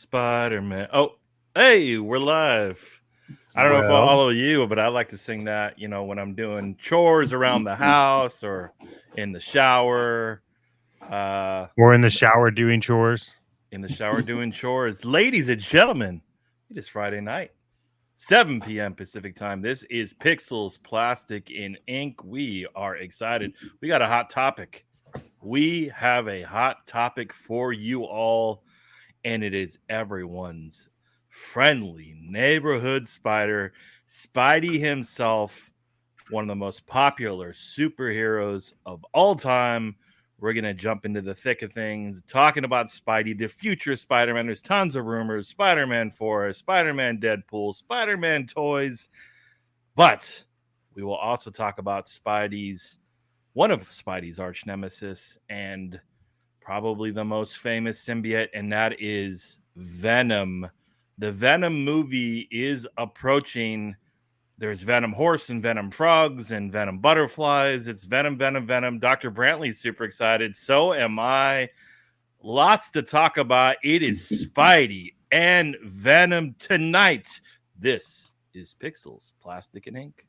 Spider-Man. Oh, hey, we're live. I don't know if I'll Well, follow you, but I like to sing that, when I'm doing chores around the house or in the shower. we're in the shower doing chores. In the shower doing chores. Ladies and gentlemen, it is Friday night, 7 p.m. Pacific time. This is Pixels, Plastic, and Ink. We are excited. We got a hot topic. We have a hot topic for you all, and it is everyone's friendly neighborhood spider, Spidey himself, one of the most popular superheroes of all time. We're going to jump into the thick of things, talking about Spidey, the future Spider-Man. There's tons of rumors, Spider-Man 4, Spider-Man Deadpool, Spider-Man toys, but we will also talk about one of Spidey's arch nemesis and probably the most famous symbiote, and that is Venom. The Venom movie is approaching. There's Venom horse and Venom frogs and Venom butterflies. It's Venom, Venom, Venom. Dr. Brantley's super excited. So am I. Lots to talk about. It is Spidey and Venom tonight. This is Pixels, Plastic, and Ink.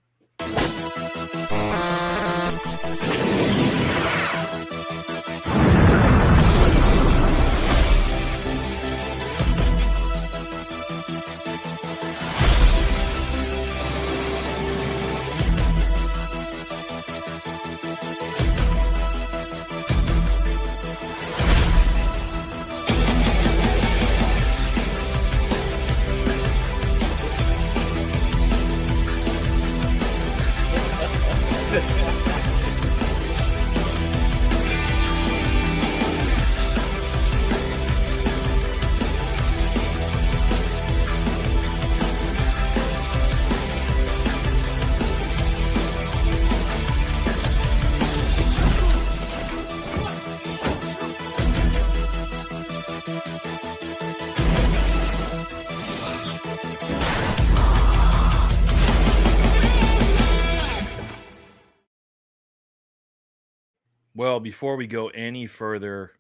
Well, before we go any further,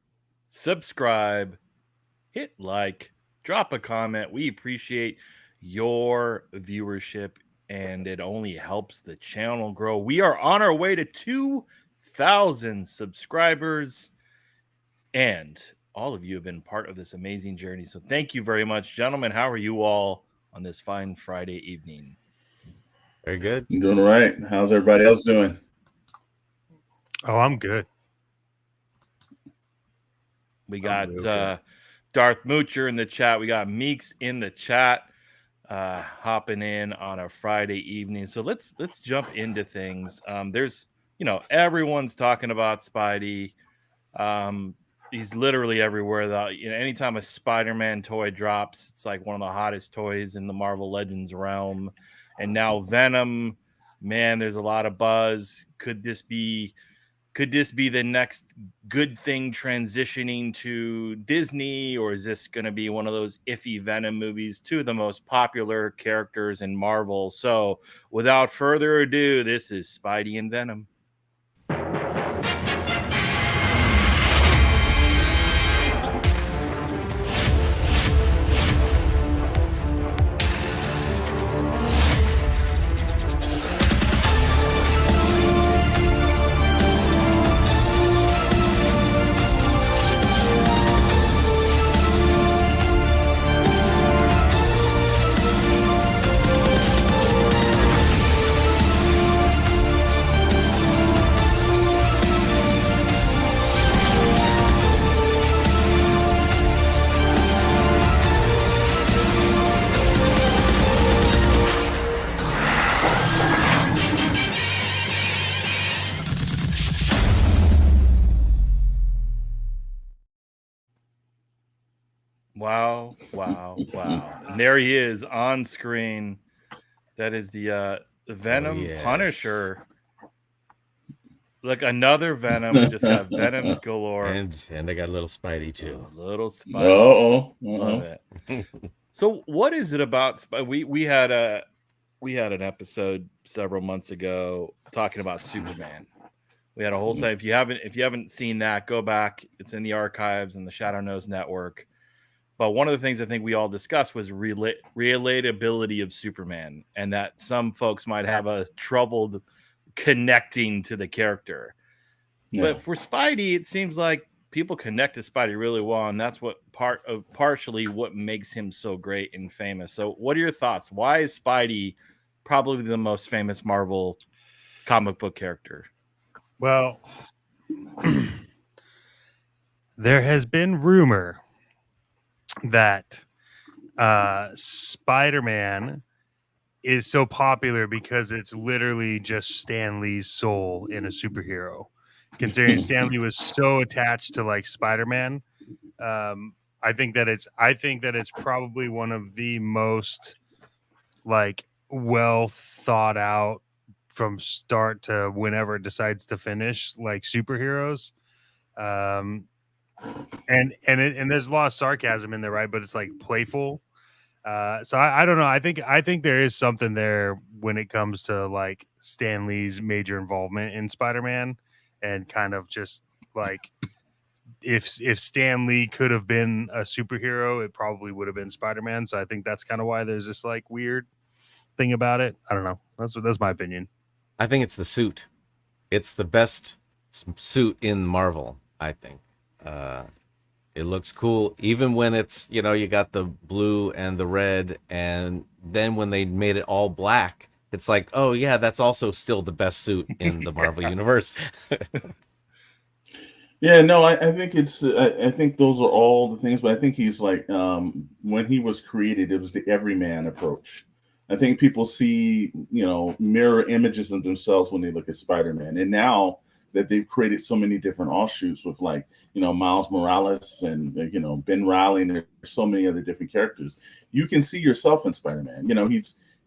subscribe, hit like, drop a comment. We appreciate your viewership, and it only helps the channel grow. We are on our way to 2,000 subscribers, and all of you have been part of this amazing journey. So thank you very much, gentlemen. How are you all on this fine Friday evening? Very good. I'm doing all right. How's everybody else doing? Oh, I'm good. We got Darth Moocher in the chat. We got Meeks in the chat, hopping in on a Friday evening. So let's jump into things. There's, everyone's talking about Spidey. He's literally everywhere. Anytime a Spider-Man toy drops, it's like one of the hottest toys in the Marvel Legends realm. And now Venom, man, there's a lot of buzz. Could this be the next good thing transitioning to Disney, or is this going to be one of those iffy Venom movies? Two of the most popular characters in Marvel. So without further ado, this is Spidey and Venom. Wow. And there he is on screen. That is the Venom Punisher. Look, another Venom. We just got Venoms galore. And they got a little Spidey too. A little Spidey. Love it. So what is it about Spidey? We had an episode several months ago talking about Superman. We had a whole site. If you haven't seen that, go back. It's in the archives and the Shadow Knows Network. But one of the things I think we all discussed was relatability of Superman, and that some folks might have a trouble connecting to the character. Yeah. But for Spidey, it seems like people connect to Spidey really well, and that's what partially what makes him so great and famous. So, what are your thoughts? Why is Spidey probably the most famous Marvel comic book character? Well, there has been rumor that Spider-Man is so popular because it's literally just Stan Lee's soul in a superhero. Considering Stan Lee was so attached to like Spider-Man, I think that it's probably one of the most like well thought out from start to whenever it decides to finish, like superheroes. And there's a lot of sarcasm in there, right? But it's like playful. So I don't know. I think there is something there when it comes to like Stan Lee's major involvement in Spider-Man, and kind of just like if Stan Lee could have been a superhero, it probably would have been Spider-Man. So I think that's kind of why there's this like weird thing about it. I don't know. That's my opinion. I think it's the suit. It's the best suit in Marvel, I think. It looks cool, even when it's, you got the blue and the red, and then when they made it all black, it's like, oh yeah, that's also still the best suit in the Marvel universe. Yeah, no, I think I think those are all the things, but I think he's like, when he was created, it was the everyman approach. I think people see, mirror images of themselves when they look at Spider-Man. And now that they've created so many different offshoots with like, Miles Morales and, Ben Reilly, and there's so many other different characters, you can see yourself in Spider-Man.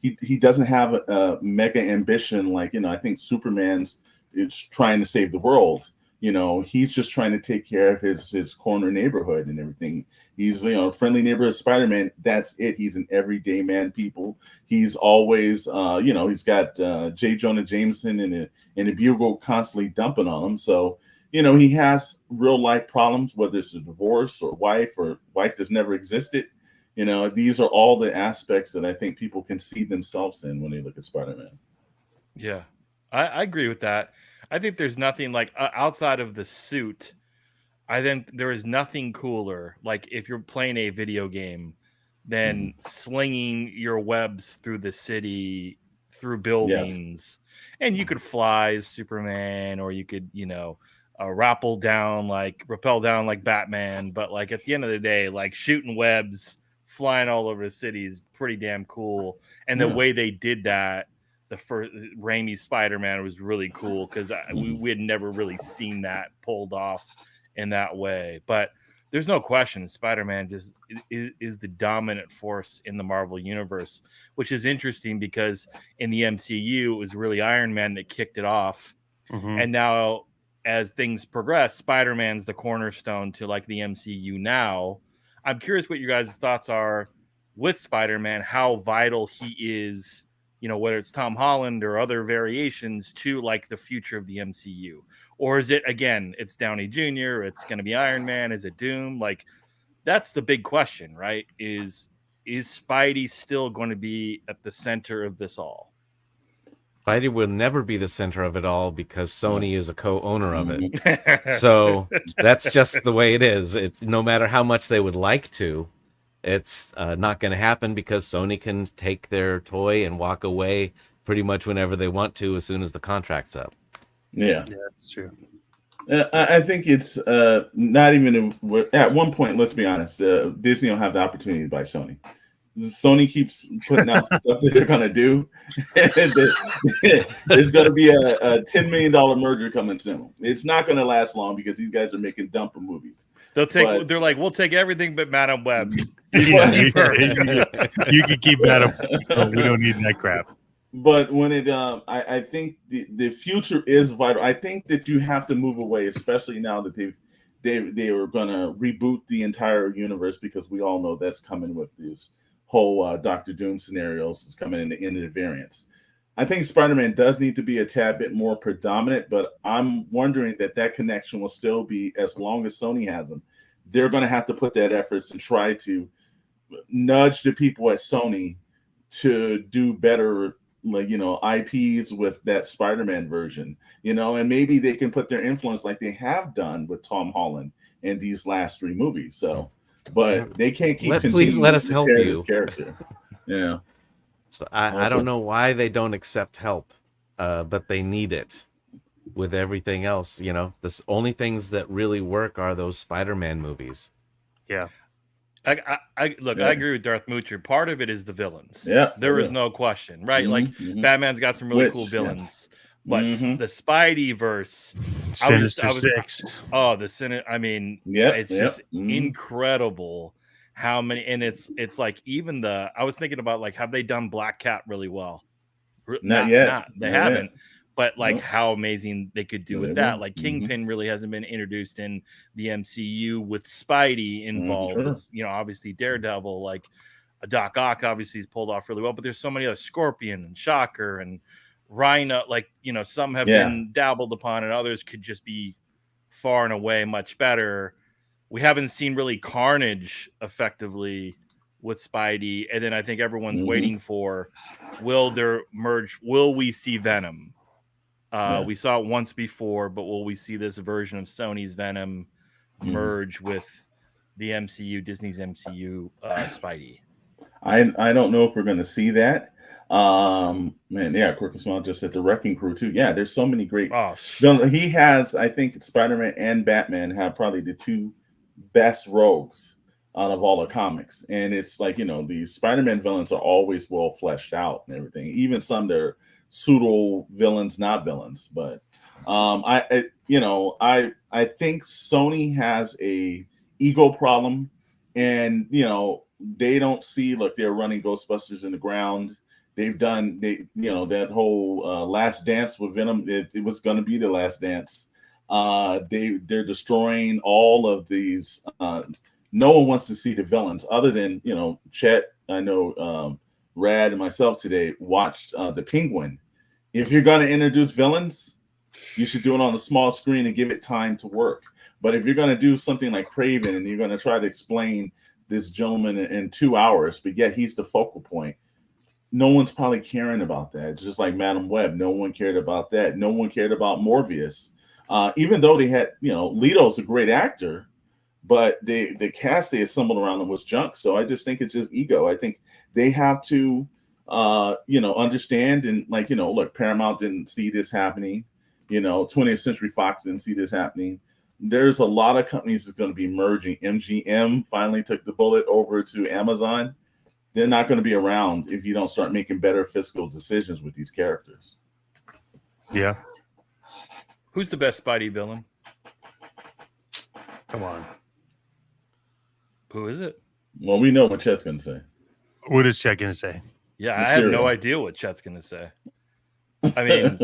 He doesn't have a mega ambition. Like, I think Superman's is trying to save the world. He's just trying to take care of his corner neighborhood and everything. He's, friendly neighborhood Spider-Man. That's it. He's an everyday man. People. He's always, he's got J. Jonah Jameson and a bugle constantly dumping on him. So, he has real life problems, whether it's a divorce or wife that's never existed. These are all the aspects that I think people can see themselves in when they look at Spider-Man. Yeah, I agree with that. I think there's nothing like outside of the suit. I think there is nothing cooler. Like if you're playing a video game, than slinging your webs through the city, through buildings, and you could fly as Superman, or you could, rappel down rappel down like Batman. But like at the end of the day, like shooting webs, flying all over the city is pretty damn cool. And the way they did that, the first Raimi Spider-Man was really cool because we had never really seen that pulled off in that way. But there's no question Spider-Man just is the dominant force in the Marvel universe, which is interesting because in the MCU, it was really Iron Man that kicked it off. Mm-hmm. And now as things progress, Spider-Man's the cornerstone to like the MCU now. I'm curious what your guys' thoughts are with Spider-Man, how vital he is, whether it's Tom Holland or other variations to like the future of the MCU. Or is it, again, it's Downey Jr., it's going to be Iron Man, is it Doom? Like, that's the big question, right? Is Spidey still going to be at the center of this all? Spidey will never be the center of it all because Sony is a co-owner of it. So that's just the way it is. It's no matter how much they would like to, it's not going to happen because Sony can take their toy and walk away pretty much whenever they want to as soon as the contract's up. Yeah, that's true. I think it's not even at one point. Let's be honest. Disney will have the opportunity to buy Sony. Sony keeps putting out stuff that they're gonna do. There's gonna be a $10 million merger coming soon. It's not gonna last long because these guys are making dumper movies. They're like, we'll take everything but Madam Web. You can keep Madam. We don't need that crap. But when I think the future is vital. I think that you have to move away, especially now that they were gonna reboot the entire universe, because we all know that's coming with this whole Doctor Doom scenarios. Is coming in the end of the variants. I think Spider-Man does need to be a tad bit more predominant, but I'm wondering that connection will still be as long as Sony has them. they're going to have to put that efforts and try to nudge the people at Sony to do better, like, IPs with that Spider-Man version, and maybe they can put their influence like they have done with Tom Holland in these last 3 movies. So, but they can't keep Please let us help tear you. this character. Yeah. So I don't know why they don't accept help, but they need it with everything else. The only things that really work are those Spider-Man movies. Yeah. I agree with Darth Moocher. Part of it is the villains. Yeah, there is no question, right? Like Batman's got some really cool villains, but the Spideyverse, Sinister Six. Oh, the Senate. I mean, it's just incredible how many, and it's like even I was thinking about, like, have they done Black Cat really well? Not yet. They haven't. But like how amazing they could do with that. Like Kingpin really hasn't been introduced in the MCU with Spidey involved. Sure. It's, obviously Daredevil, like a Doc Ock obviously is pulled off really well, but there's so many other, Scorpion and Shocker and Rhino, like, some have been dabbled upon and others could just be far and away much better. We haven't seen really Carnage effectively with Spidey. And then I think everyone's waiting for, will we see Venom? We saw it once before, but will we see this version of Sony's Venom merge with the MCU, Disney's MCU, Spidey? I don't know if we're going to see that. Quick and Small just said the Wrecking Crew too. Yeah, there's so many great. He has, I think, Spider-Man and Batman have probably the 2 best rogues out of all the comics, and it's like, these Spider-Man villains are always well fleshed out and everything. Even some that are pseudo villains, not villains, but I think Sony has a ego problem, and they don't see, look, they're running Ghostbusters in the ground. They've done that whole Last Dance with Venom. It was going to be the Last Dance. They're destroying all of these. No one wants to see the villains other than Chet. I know Rad and myself today watched The Penguin. If you're going to introduce villains, you should do it on a small screen and give it time to work. But if you're going to do something like Craven and you're going to try to explain this gentleman in 2 hours, but yet he's the focal point, no one's probably caring about that. It's just like Madam Web. No one cared about that. No one cared about Morbius. Even though they had, Leto's a great actor, but the cast they assembled around him was junk. So I just think it's just ego. I think they have to understand, and look, Paramount didn't see this happening. 20th Century Fox didn't see this happening. There's a lot of companies that's going to be merging. MGM finally took the bullet over to Amazon. They're not going to be around if you don't start making better fiscal decisions with these characters. Yeah. Who's the best Spidey villain? Come on. Who is it? Well, we know what Chet's going to say. What is Chet going to say? Yeah, Mysterio. I have no idea what Chet's going to say. I mean,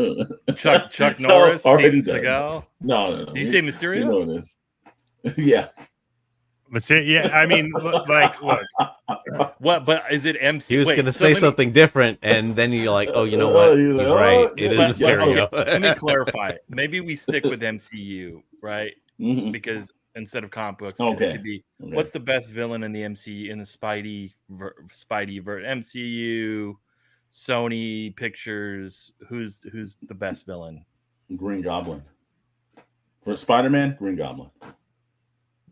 Chuck Norris, Steven Seagal. No. Did you say Mysterio? You know it is. Yeah. Yeah, I mean, like, look. What? But is it MC? He was going to say something different, and then you're like, oh, you know what? He's right. It is Mysterio. Okay, let me clarify. Maybe we stick with MCU, right? Because instead of comic books, it could be what's the best villain in the MCU, in the Spidey MCU, Sony Pictures? Who's the best villain? Green Goblin. For Spider-Man, Green Goblin.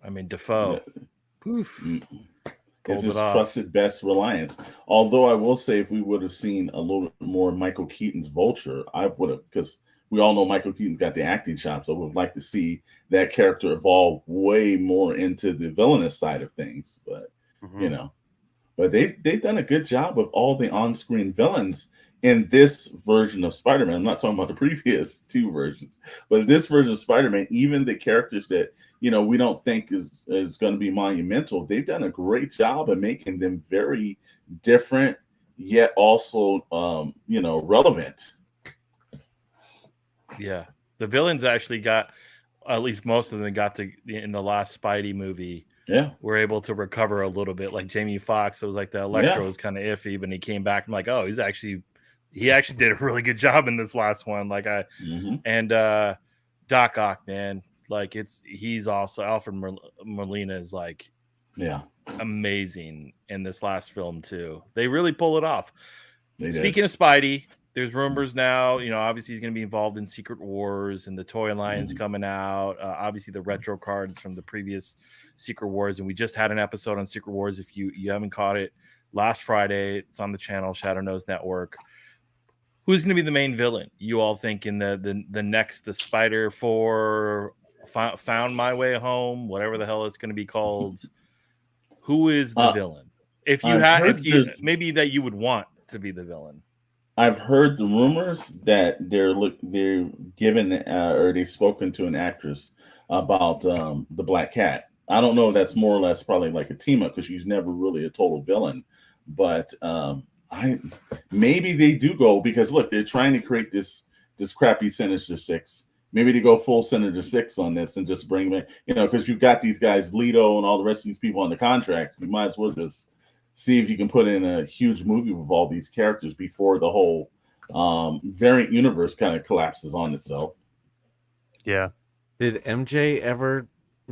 I mean, Defoe. Poof. Is his trusted best reliance. Although I will say, if we would have seen a little bit more Michael Keaton's Vulture, I would have, because we all know Michael Keaton's got the acting chops. I would like to see that character evolve way more into the villainous side of things. But but they've done a good job of all the on-screen villains in this version of Spider-Man. I'm not talking about the previous 2 versions, but this version of Spider-Man, even the characters that we don't think is going to be monumental, they've done a great job of making them very different, yet also relevant. Yeah, the villains actually got, at least most of them got to, in the last Spidey movie. Yeah, were able to recover a little bit. Like Jamie Foxx, it was like the Electro was kind of iffy, but he came back. I'm like, oh, he actually did a really good job in this last one. Like and Doc Ock, man, Like he's also Alfred Molina is like amazing in this last film too. They really pull it off. Speaking of Spidey, there's rumors now, obviously he's going to be involved in Secret Wars and the toy lines coming out. Obviously the retro cards from the previous Secret Wars. And we just had an episode on Secret Wars. If you haven't caught it, last Friday, it's on the channel, Shadow Knows Network. Who's going to be the main villain? You all think in the next, the Spider 4 Found My Way Home, whatever the hell it's going to be called. Who is the villain? If you maybe that you would want to be the villain. I've heard the rumors that they're given or they've spoken to an actress about the Black Cat. I don't know if that's more or less probably like a team up because she's never really a total villain. But maybe they do go because look, they're trying to create this crappy Sinister Six. Maybe they go full Sinister Six on this and just bring them in, because you've got these guys, Leto and all the rest of these people on the contracts. You might as well just see if you can put in a huge movie with all these characters before the whole variant universe kind of collapses on itself. Yeah. Did MJ ever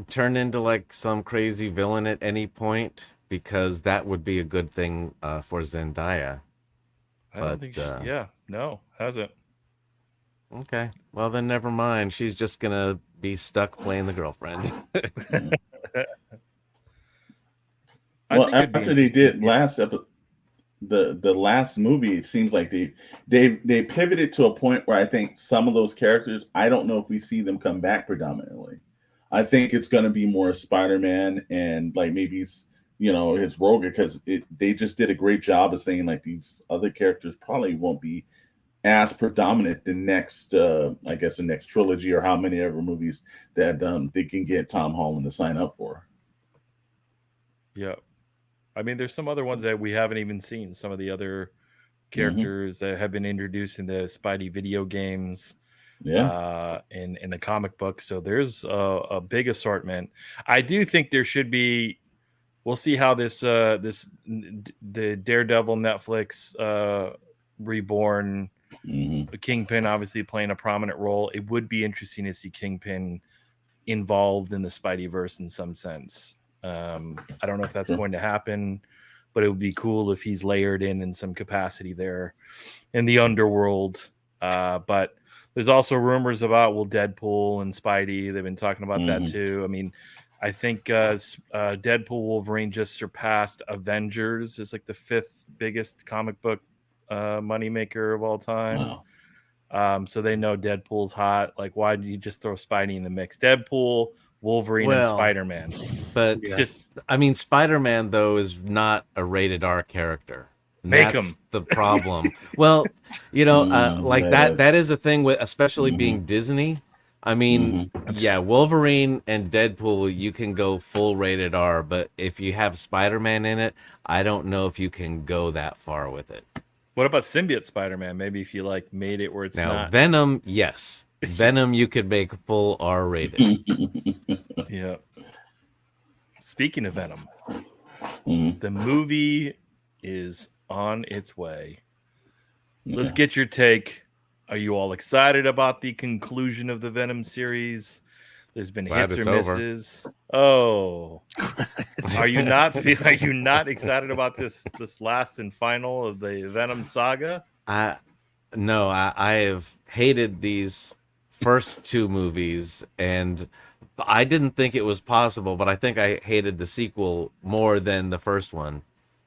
turn into like some crazy villain at any point? Because that would be a good thing for Zendaya. I don't think no, hasn't. Okay. Well, then never mind. She's just going to be stuck playing the girlfriend. Well, after they did last episode, the last movie, it seems like they pivoted to a point where I think some of those characters, I don't know if we see them come back predominantly. I think it's going to be more Spider-Man and like maybe his Rogue, because they just did a great job of saying like these other characters probably won't be as predominant the next the next trilogy or how many ever movies that they can get Tom Holland to sign up for. Yeah. I mean, there's some other ones that we haven't even seen. Some of the other characters that have been introduced in the Spidey video games, in the comic book. So there's a big assortment. I do think there should be. We'll see how the Daredevil Netflix Reborn, Kingpin obviously playing a prominent role. It would be interesting to see Kingpin involved in the Spideyverse in some sense. I don't know if that's going to happen, but it would be cool if he's layered in some capacity there in the underworld. But there's also rumors about Deadpool and Spidey. They've been talking about that too. I mean, I think Deadpool Wolverine just surpassed Avengers as like the 5th biggest comic book moneymaker of all time. Wow. So they know Deadpool's hot. Like, why did you just throw Spidey in the mix? Deadpool, Wolverine, and Spider-Man. But I mean, Spider-Man though is not a rated R character. That's the problem. Well, like that is a thing with, especially being Disney. I mean, Wolverine and Deadpool, you can go full rated R, but if you have Spider-Man in it, I don't know if you can go that far with it. What about symbiote Spider-Man? Maybe if you like made it where it's not. Venom, yes. Venom you could make full R rated. Yeah. Speaking of Venom, the movie is on its way. Let's get your take. Are you all excited about the conclusion of the Venom series? There's been hits or misses. Oh, are you not excited about this last and final of the Venom saga? No, I have hated these first 2 movies, and I didn't think it was possible, but I think I hated the sequel more than the first one.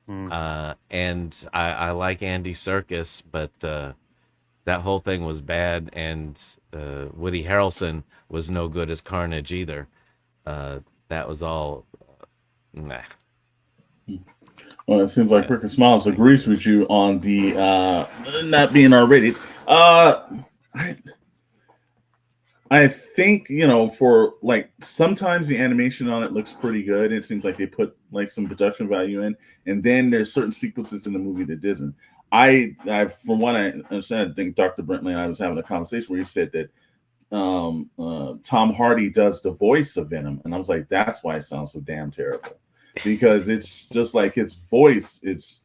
And I like Andy Serkis, but that whole thing was bad, and Woody Harrelson was no good as Carnage either. That was all nah. Well, it seems like Rick and Smiles agrees with you on the not being R-rated. I think, for like sometimes the animation on it looks pretty good. It seems like they put like some production value in, and then there's certain sequences in the movie that doesn't. From what I understand, I think Dr. Brentley and I was having a conversation where he said that Tom Hardy does the voice of Venom, and I was like, that's why it sounds so damn terrible, because it's just like his voice, it's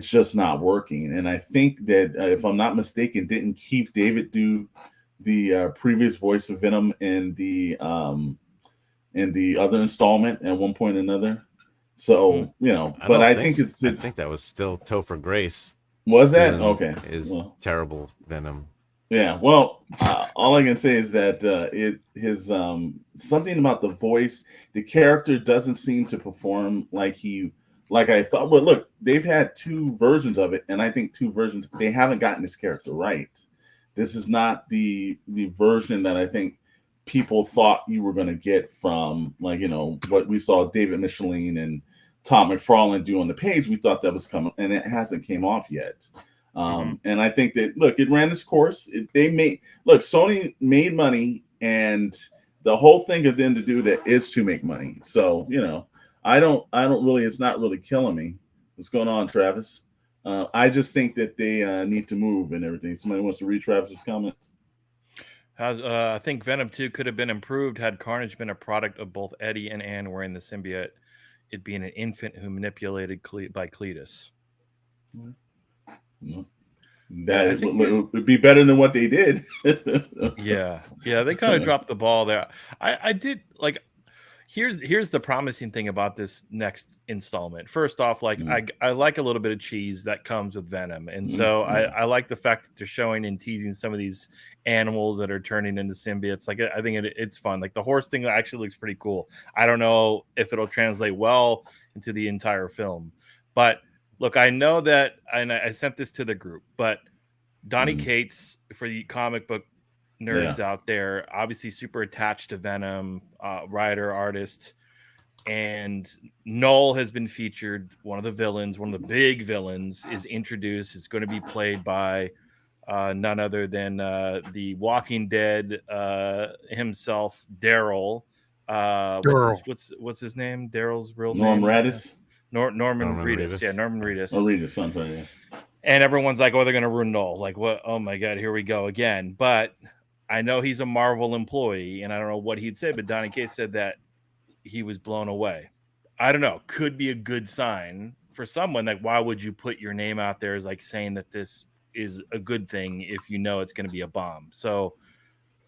just not working. And I think that if I'm not mistaken, didn't Keith David do the previous voice of Venom in the other installment at one point or another. So I think it's I think that was still Topher Grace. Was that doing okay? Is terrible Venom. Yeah. Well, all I can say is that his something about the voice, the character doesn't seem to perform like I thought. But look, they've had 2 versions of it, and I think 2 versions they haven't gotten this character right. This is not the version that I think people thought you were going to get from what we saw David Michelin and Tom McFarlane do on the page. We thought that was coming, and it hasn't came off yet. And I think that it ran its course. Sony made money, and the whole thing of them to do that is to make money. So I don't really. It's not really killing me. What's going on, Travis? I just think that they need to move and everything. Somebody wants to read Travis's comments. I think Venom 2 could have been improved had Carnage been a product of both Eddie and Ann wearing the symbiote, it being an infant who manipulated by Cletus. That would be better than what they did. yeah, they kind of dropped the ball there. I did like. Here's the promising thing about this next installment. First off, I like a little bit of cheese that comes with Venom, and so I like the fact that they're showing and teasing some of these animals that are turning into symbiotes. Like I think it's fun. Like the horse thing actually looks pretty cool. I don't know if it'll translate well into the entire film, but look, I know that, and I sent this to the group, but Donny Cates, for the comic book nerds out there, obviously super attached to Venom, writer, artist, and Null has been featured. One of the big villains is introduced. It's going to be played by none other than the Walking Dead himself, Daryl. What's his name? Daryl's real name? Norman Reedus. Yeah, Norman Reedus. Reedus, something. Yeah. And everyone's like, "Oh, they're going to ruin Null." Like, what? Oh my God, here we go again. But I know he's a Marvel employee, and I don't know what he'd say, but Donny Cates said that he was blown away. I don't know. Could be a good sign for someone. Like, why would you put your name out there as like saying that this is a good thing if you know it's going to be a bomb? So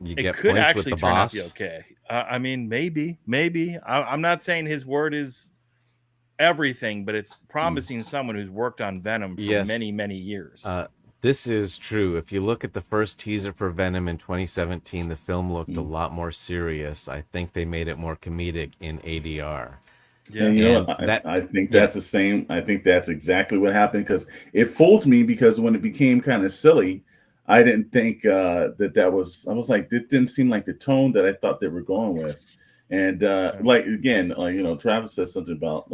it could actually turn out to be okay. I mean, maybe. I'm not saying his word is everything, but it's promising someone who's worked on Venom for many years. This is true. If you look at the first teaser for Venom in 2017, the film looked a lot more serious. I think they made it more comedic in ADR. Yeah, I think that's the same. I think that's exactly what happened, because it fooled me, because when it became kind of silly, I didn't think that was. I was like, it didn't seem like the tone that I thought they were going with. And Travis says something about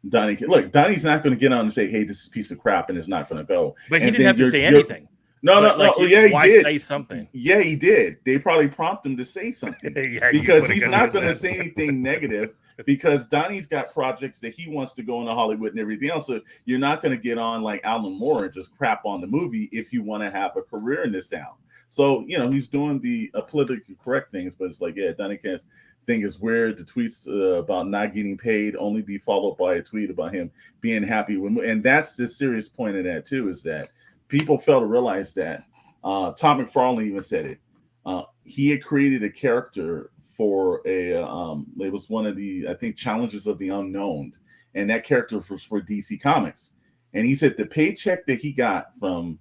Donny. Look, Donnie's not going to get on and say, "Hey, this is a piece of crap," and it's not going to go. But he didn't have to say anything. No. Yeah, he did. Say something? Yeah, he did. They probably prompt him to say something because he's not going to say anything negative. Because Donnie's got projects that he wants to go into Hollywood and everything else. So you're not going to get on like Alan Moore and just crap on the movie if you want to have a career in this town. So he's doing the politically correct things, but it's like, Donnie Cates thing is weird. The tweets about not getting paid only be followed by a tweet about him being happy with, and that's the serious point of that too, is that people fail to realize that Tom McFarlane even said it. He had created a character for it was one of the, I think, Challenges of the Unknown, and that character was for DC Comics, and he said the paycheck that he got from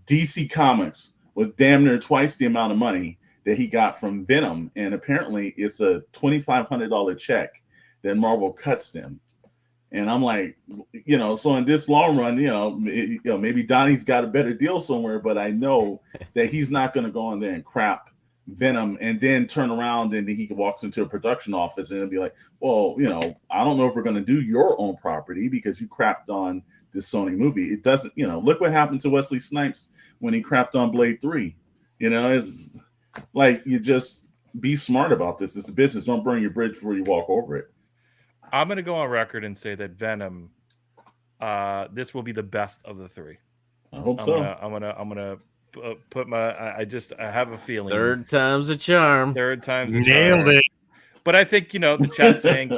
DC Comics was damn near twice the amount of money that he got from Venom, and apparently it's a $2,500 check that Marvel cuts them. And I'm like, so in this long run, maybe Donnie's got a better deal somewhere, but I know that he's not going to go in there and crap Venom and then turn around and he walks into a production office and it'll be like, well, I don't know if we're going to do your own property because you crapped on this Sony movie. It doesn't, look what happened to Wesley Snipes when he crapped on Blade 3. It's like, you just be smart about this. It's a business. Don't burn your bridge before you walk over it. I'm going to go on record and say that Venom, this will be the best of the 3. I hope so. I'm gonna put I have a feeling. Third time's a charm. Nailed it. But I think, the chat saying,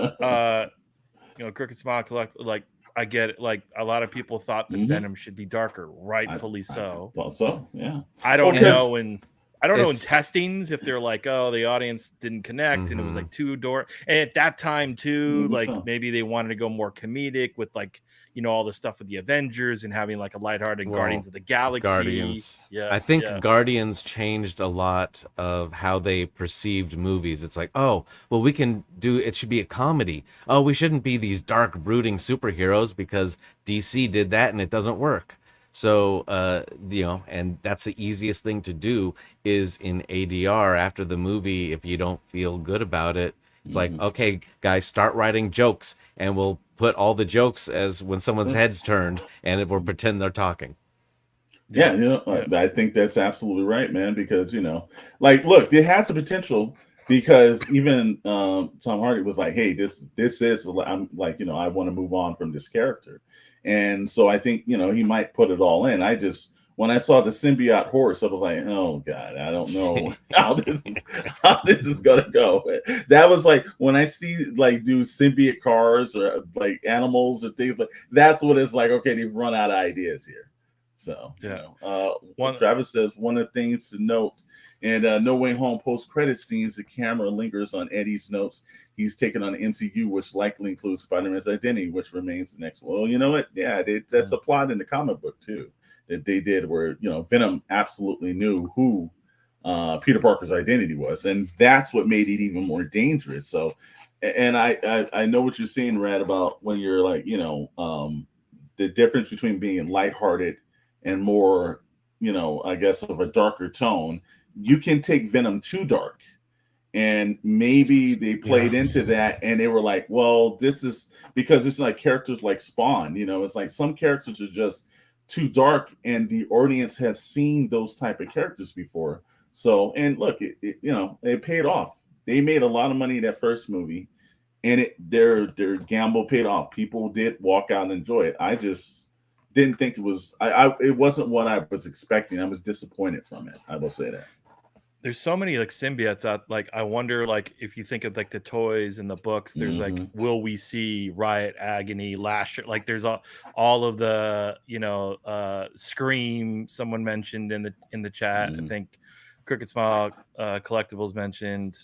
Crooked Smile Collect, like, I get it. Like, a lot of people thought that Venom should be darker, rightfully so. I thought so, yeah. I don't know, and I don't know in It's- testings if they're like, oh, the audience didn't connect and it was like two door. And at that time too, Maybe like so. maybe they wanted to go more comedic with like, you know, all the stuff with the Avengers and having like a lighthearted Well, Guardians of the Galaxy. Guardians. Yeah. I think yeah. Guardians changed a lot of how they perceived movies. It's like, oh, well, we can do it should be a comedy. Oh, we shouldn't be these dark, brooding superheroes because DC did that and it doesn't work. So, you know, and that's the easiest thing to do is in ADR after the movie. If you don't feel good about it, it's like, okay, guys, start writing jokes, and we'll put all the jokes as when someone's head's turned, and we'll pretend they're talking. Yeah, you know, I think that's absolutely right, man. Because you know, like, look, it has the potential. Because even Tom Hardy was like, "Hey, this is I'm like, you know, I want to move on from this character," and so I think you know he might put it all in. I just when I saw the symbiote horse, I was like, "Oh God, I don't know how this is gonna go." That was like when I see like do symbiote cars or like animals or things like that's what it's like. Okay, they've run out of ideas here. So, Yeah. you know, Travis says one of the things to note, and No Way Home post-credit scenes, the camera lingers on Eddie's notes. He's taken on the MCU, which likely includes Spider-Man's identity, which remains the next. Well, you know what? Yeah, that's a plot in the comic book too that they did, where you know Venom absolutely knew who Peter Parker's identity was, and that's what made it even more dangerous. So, and I know what you're saying, Rad, about when you're like, you know, the difference between being lighthearted and more, you know, I guess of a darker tone. You can take Venom too dark, and maybe they played into that, and they were like, well, this is because it's like characters like Spawn, you know, it's like some characters are just too dark, and the audience has seen those type of characters before. So, and look, it you know, it paid off. They made a lot of money that first movie, and their gamble paid off. People did walk out and enjoy it. I just didn't think it was it wasn't what I was expecting. I was disappointed from it. I will say that. There's so many like symbiotes out. Like I wonder, like if you think of like the toys and the books, there's like, will we see Riot, Agony, Lasher? Like there's all of the, you know, Scream. Someone mentioned in the chat. I think Crooked Smile Collectibles mentioned.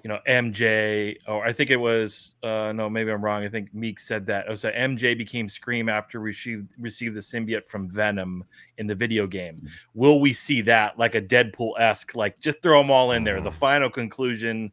You know, MJ, or I think it was no, maybe I'm wrong. I think Meek said that. Oh, so MJ became Scream after received the symbiote from Venom in the video game. Will we see that like a Deadpool-esque, like just throw them all in there, the final conclusion?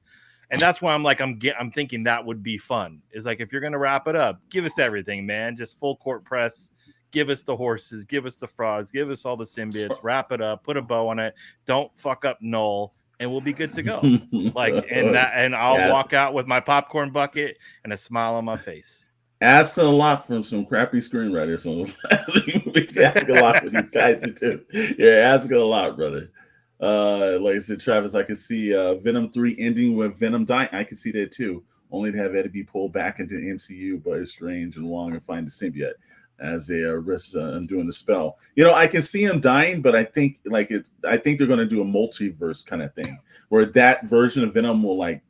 And that's why I'm like, I'm thinking that would be fun. Is like if you're gonna wrap it up, give us everything, man. Just full court press. Give us the horses, give us the frogs, give us all the symbiotes, wrap it up, put a bow on it. Don't fuck up Null, and we'll be good to go. Like, and I'll walk out with my popcorn bucket and a smile on my face. Asking a lot from some crappy screenwriters. Asking a lot for these guys too. Yeah, asking a lot, brother. Like I said, Travis, I could see Venom 3 ending with Venom dying. I could see that too. Only to have Eddie be pulled back into the MCU by Strange and Wong and find the symbiote as they risk undoing the spell. You know, I can see him dying, but I think I think they're going to do a multiverse kind of thing where that version of Venom will like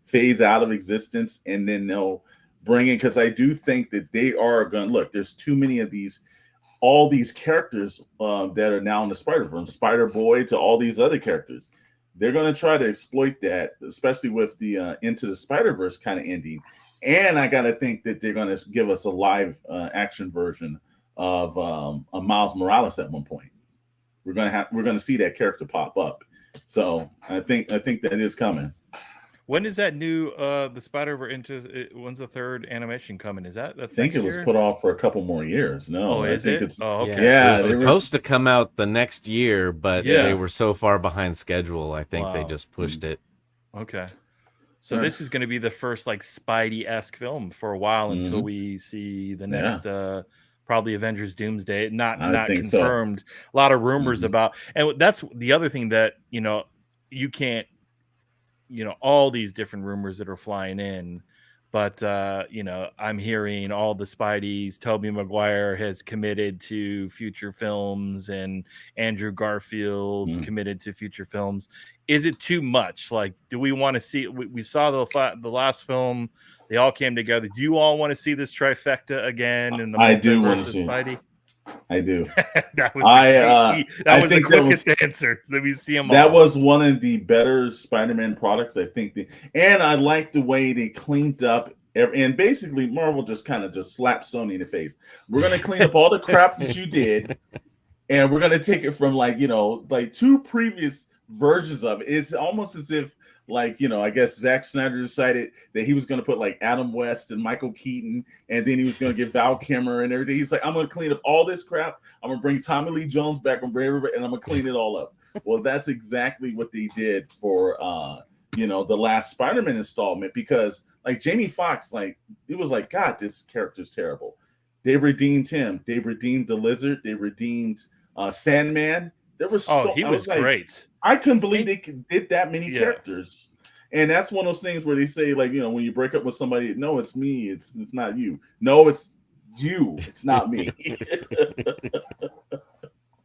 phase out of existence, and then they'll bring in, because I do think that they are going to look. There's too many of all these characters that are now in the Spider-Verse, Spider-Boy to all these other characters. They're going to try to exploit that, especially with the Into the Spider-Verse kind of ending. And I got to think that they're going to give us a live action version of a Miles Morales at one point. We're going to see that character pop up. So I think that is coming. When is that new the Spider-Verse when's the third animation coming? Is that I think it was put off for a couple more years. No, I think it's okay. Yeah, it was supposed to come out the next year, but Yeah. they were so far behind schedule. I think they just pushed it. Okay. So this is going to be the first like Spidey-esque film for a while until we see the next probably Avengers Doomsday. Not confirmed. So. A lot of rumors about, and that's the other thing that, you know, you can't, you know, all these different rumors that are flying in, but you know, I'm hearing all the Spideys. Tobey Maguire has committed to future films, and Andrew Garfield committed to future films. Is it too much? Like, do we want to see? We saw the last film; they all came together. Do you all want to see this trifecta again in the multiverse of Spidey? I do. That was I the think quickest answer. Let me see them all. That was one of the better Spider-Man products, I think. And I like the way they cleaned up. And basically, Marvel just kind of just slapped Sony in the face. We're going to clean up all the crap that you did, and we're going to take it from like two previous versions of it. It's almost as if I guess Zack Snyder decided that he was going to put like Adam West and Michael Keaton, and then he was going to get Val Kilmer and everything. He's like, I'm going to clean up all this crap. I'm going to bring Tommy Lee Jones back and bring everybody, and I'm going to clean it all up. Well, that's exactly what they did for the last Spider-Man installment, because like Jamie Foxx, like it was like, God, this character's terrible. They redeemed him. They redeemed the Lizard. They redeemed Sandman. There was he was great. I couldn't believe they did that many characters. And that's one of those things where they say, like, when you break up with somebody, no, it's me. It's not you. No, it's you. It's not me.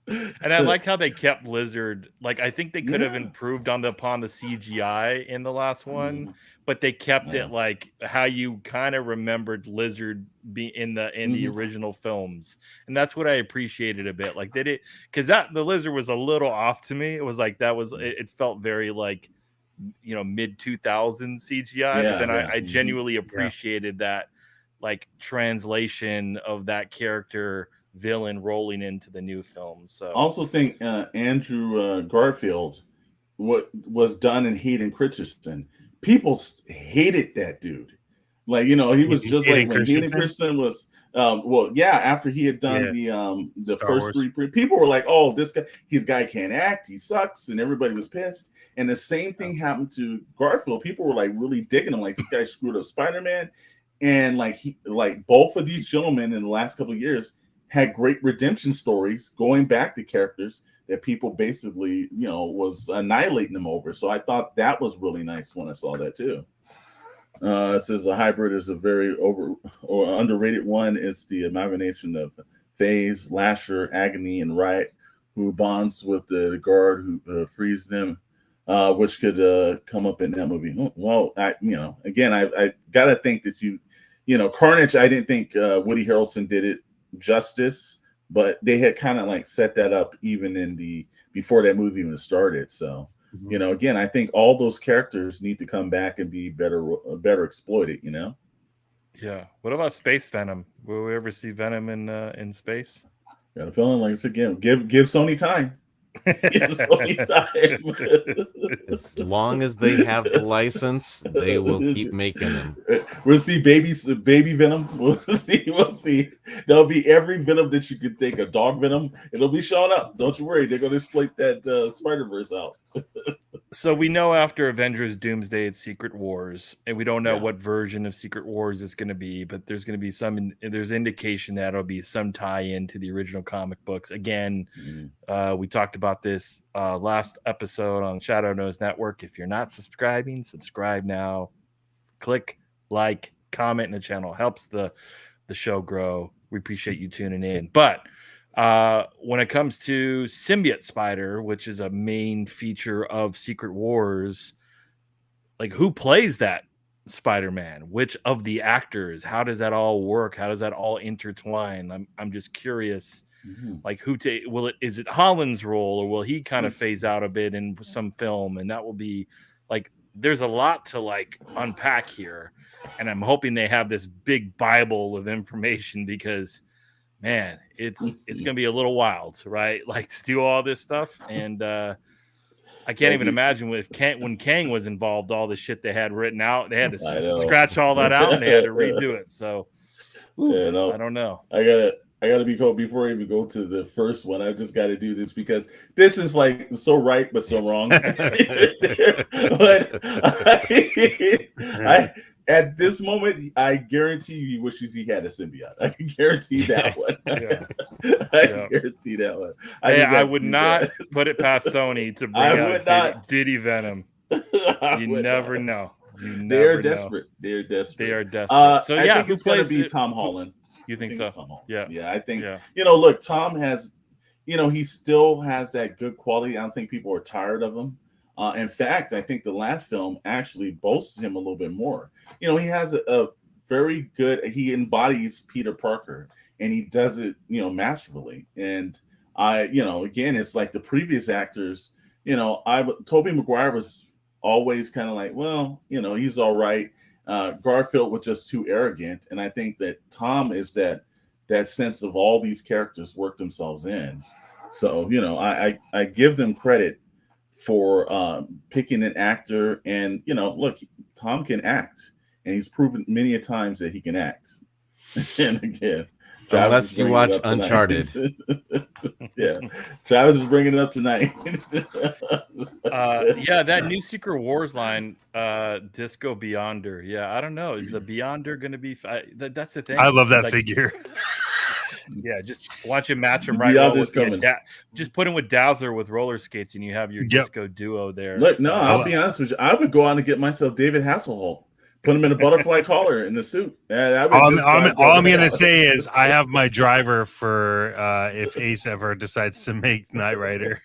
And I like how they kept Lizard. Like, I think they could have improved upon the CGI in the last one, but they kept it like how you kind of remembered Lizard be in the original films, and that's what I appreciated a bit. Like, they did, because the Lizard was a little off to me. It was like it felt very like mid 2000s CGI, but then I genuinely appreciated that like translation of that character villain rolling into the new film. So I also think Andrew Garfield, what was done in Hayden Christensen, people hated that dude. Like, he was just like when Hayden Christensen was after he had done the Star first Wars. 3 people were like, oh, this guy can't act, he sucks, and everybody was pissed. And the same thing happened to Garfield. People were like really digging him, like, this guy screwed up Spider-Man. And like both of these gentlemen in the last couple of years had great redemption stories going back to characters that people basically, was annihilating them over. So I thought that was really nice when I saw that too. It says a hybrid is a very underrated one. It's the amalgamation of Phase, Lasher, Agony, and Riot, who bonds with the guard who frees them, which could come up in that movie. Well, I gotta think that Carnage. I didn't think Woody Harrelson did it justice, but they had kind of like set that up even before that movie even started. So again, I think all those characters need to come back and be better exploited. Yeah. What about Space Venom? Will we ever see Venom in space? Got a feeling like it's again. Give Sony time. As long as they have the license, they will keep making them. We'll see baby Venom. We'll see. There'll be every Venom that you could think of. Dog Venom. It'll be showing up. Don't you worry. They're going to exploit that Spider-Verse out. So we know after Avengers Doomsday, it's Secret Wars, and we don't know what version of Secret Wars it's going to be, but there's going to be there's indication that it'll be some tie-in to the original comic books. Again, we talked about this last episode on Shadow Knows Network. If you're not subscribing, subscribe now. Click like, comment in the channel. Helps the show grow. We appreciate you tuning in. But when it comes to Symbiote Spider, which is a main feature of Secret Wars, like, who plays that Spider-Man? Which of the actors? How does that all work? How does that all intertwine? I'm just curious. Like, is it Holland's role, or will he kind of phase out a bit in some film? And that will be like, there's a lot to like unpack here, and I'm hoping they have this big Bible of information, because man, it's gonna be a little wild, right? Like, to do all this stuff, and I can't even imagine when Kang was involved, all the shit they had written out. They had to scratch all that out, and they had to redo it. So, I don't know. I gotta be cold before I even go to the first one. I just got to do this because this is like so right but so wrong. But I at this moment, I guarantee you he wishes he had a symbiote. I can guarantee that one. I guarantee that one. I would not put it past Sony to bring out Diddy Venom. You never know. They're desperate. They're desperate. They are desperate. So I think it's going to be Tom Holland. You think so? Yeah, I think, look, Tom has, he still has that good quality. I don't think people are tired of him. In fact, I think the last film actually boasted him a little bit more. He has a very good, he embodies Peter Parker. and he does it, masterfully. And again, it's like the previous actors, Tobey Maguire was always kind of like, well, he's all right. Garfield was just too arrogant, and I think that Tom is that sense of all these characters work themselves in. So I give them credit for picking an actor, and look, Tom can act, and he's proven many a times that he can act. And again, unless you watch Uncharted. Yeah, Travis is bringing it up tonight. Yeah, that new Secret Wars line, Disco Beyonder. Yeah, I don't know. Is the Beyonder going to be? That's the thing. I love that figure. Yeah, just watch him match him right. Just put him with Dazzler with roller skates, and you have your disco duo there. Look, no, I'll be honest with you. I would go out and get myself David Hasselhoff. Put him in a butterfly collar in the suit. All I'm going to say is I have my driver for if Ace ever decides to make Knight Rider.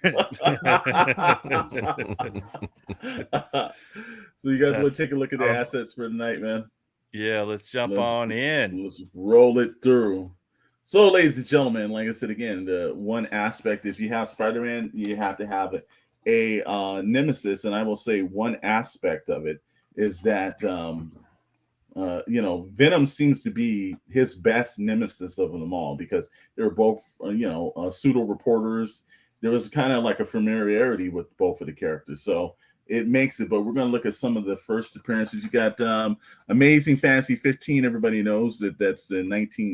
So you guys want to take a look at the assets for tonight, man? Yeah, let's jump on in. Let's roll it through. So, ladies and gentlemen, like I said again, the one aspect, if you have Spider-Man, you have to have a nemesis. And I will say one aspect of it is that Venom seems to be his best nemesis of them all, because they're both pseudo reporters. There was kind of like a familiarity with both of the characters, so it makes it. But we're going to look at some of the first appearances. You got Amazing Fantasy 15. Everybody knows that's the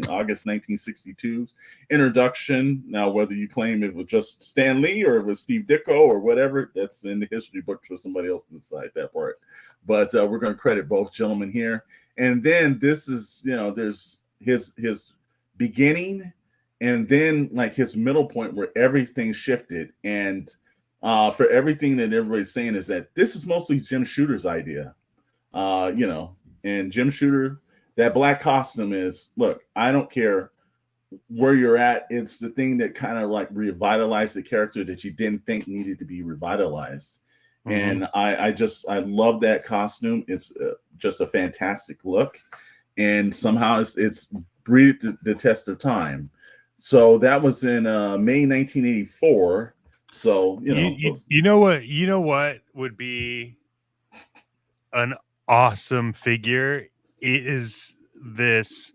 August 1962 introduction. Now, whether you claim it was just Stan Lee or it was Steve Ditko or whatever, that's in the history book for somebody else to decide that part. But we're going to credit both gentlemen here. And then this is, there's his beginning, and then like his middle point where everything shifted. And for everything that everybody's saying is that this is mostly Jim Shooter's idea, and Jim Shooter, that black costume is, look, I don't care where you're at. It's the thing that kind of like revitalized the character that you didn't think needed to be revitalized. And I love that costume. It's just a fantastic look, and somehow it's breathed the test of time. So that was in May 1984. So you know what would be an awesome figure is this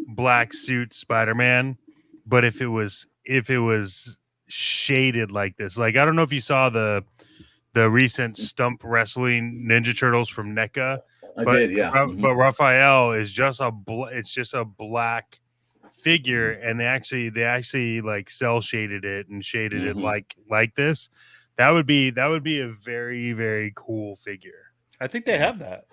black suit Spider-Man, but if it was shaded like this, like I don't know if you saw the recent stump wrestling Ninja Turtles from NECA. I did, yeah. But Raphael is just it's just a black figure, and they actually like cell shaded it and shaded it like this. That would be a very, very cool figure. I think they have that.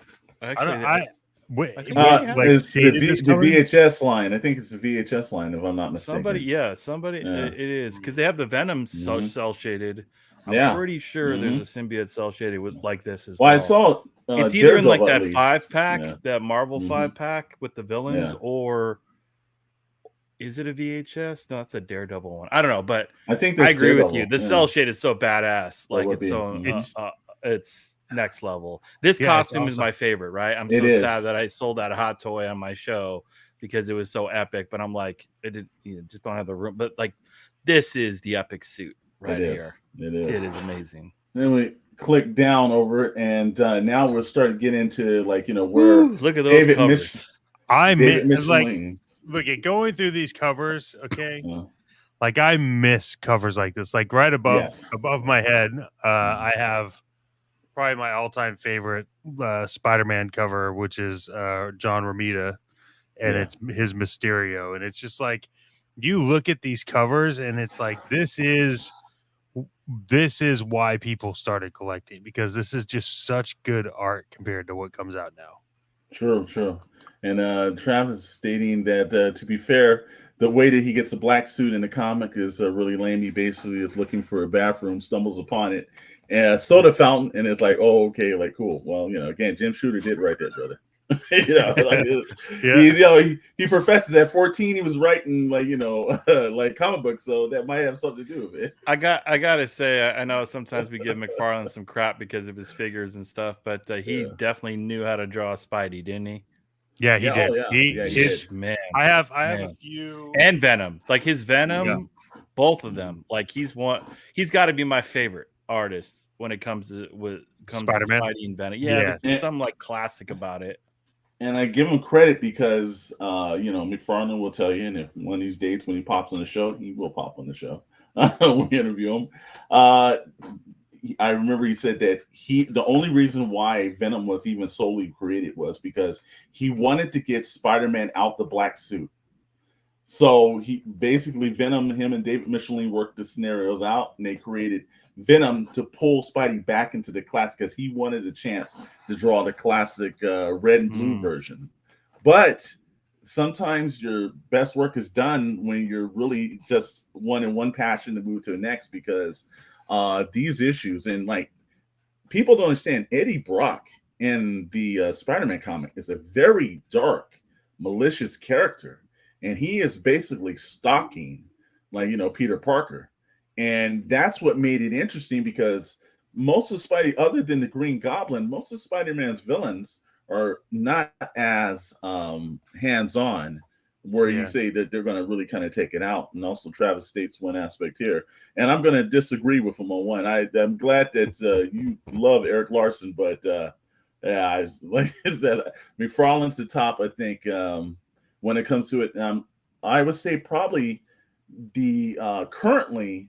Actually, it's the VHS line. I think it's the VHS line, if I'm not mistaken. Somebody, it is, because they have the Venom cell shaded. I'm pretty sure there's a symbiote cell shaded with like this as well. I saw it's either in like that 5-pack, that Marvel 5-pack with the villains, or is it a VHS? No, that's a Daredevil one. I don't know, but I think I agree with you. The cell shade is so badass. Like it's next level. This costume is my favorite, right? I'm so sad that I sold that hot toy on my show because it was so epic, but I'm like, just don't have the room. But like, this is the epic suit here. It is amazing. Then we click down over it, and now we're starting to get into like where look at those covers. Look at going through these covers, okay? Like I miss covers like this. Like right above my head, I have probably my all-time favorite Spider-Man cover, which is John Romita, and it's his Mysterio, and it's just like you look at these covers, and it's like this is why people started collecting, because this is just such good art compared to what comes out now. True. And Travis stating that, to be fair, the way that he gets a black suit in the comic is really lame. He basically is looking for a bathroom, stumbles upon it, and a soda fountain, and it's like, oh, okay, like cool. Well, again, Jim Shooter did write that, brother. He professes at 14 he was writing like comic books, so that might have something to do with it. I gotta say, I know sometimes we give McFarlane some crap because of his figures and stuff, but he definitely knew how to draw a Spidey, didn't he? Yeah, he did. Oh, yeah. He Yeah, he his did. Man, I have a Man. few and Venom, like his Venom, both of them. Like he's got to be my favorite artist when it comes to Spider-Man. Spidey and Venom. Yeah, Yeah. there's something like classic about it. And I give him credit because McFarlane will tell you, and if one of these dates when he pops on the show, he will pop on the show. We interview him. I remember he said that the only reason why Venom was even solely created was because he wanted to get Spider-Man out the black suit. So he basically him and David Michelin worked the scenarios out, and they created Venom to pull Spidey back into the classic because he wanted a chance to draw the classic red and blue version. But sometimes your best work is done when you're really just one passion to move to the next, because these issues, and like, people don't understand, Eddie Brock in the Spider-Man comic is a very dark, malicious character, and he is basically stalking, Peter Parker. And that's what made it interesting, because most of Spidey, other than the Green Goblin, most of Spider-Man's villains are not as hands-on, where you say that they're going to really kind of take it out. And also Travis states one aspect here, and I'm going to disagree with him on one. I'm glad that you love Eric Larson, but like I said, McFarlane's the top, I think, when it comes to it. I would say probably the currently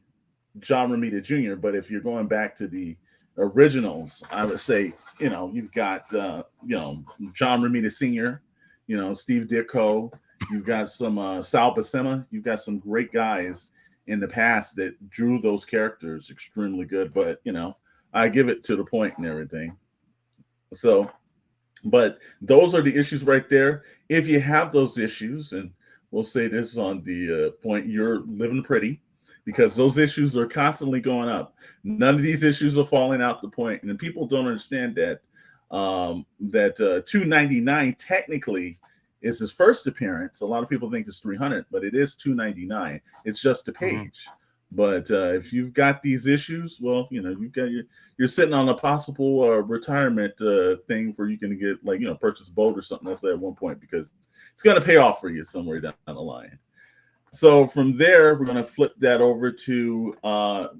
John Romita Jr., but if you're going back to the originals, I would say, you've got, John Romita Sr., Steve Ditko, you've got some Sal Buscema, you've got some great guys in the past that drew those characters extremely good, but, I give it to the point and everything. So, but those are the issues right there. If you have those issues, and we'll say this on the point, you're living pretty, because those issues are constantly going up. None of these issues are falling out the point, and people don't understand that that 299 technically is his first appearance. A lot of people think it's 300, but it is 299. It's just a page. But if you've got these issues, well, you're sitting on a possible retirement thing where you can get, purchase a boat or something else at one point, because it's going to pay off for you somewhere down the line. So from there, we're going to flip that over to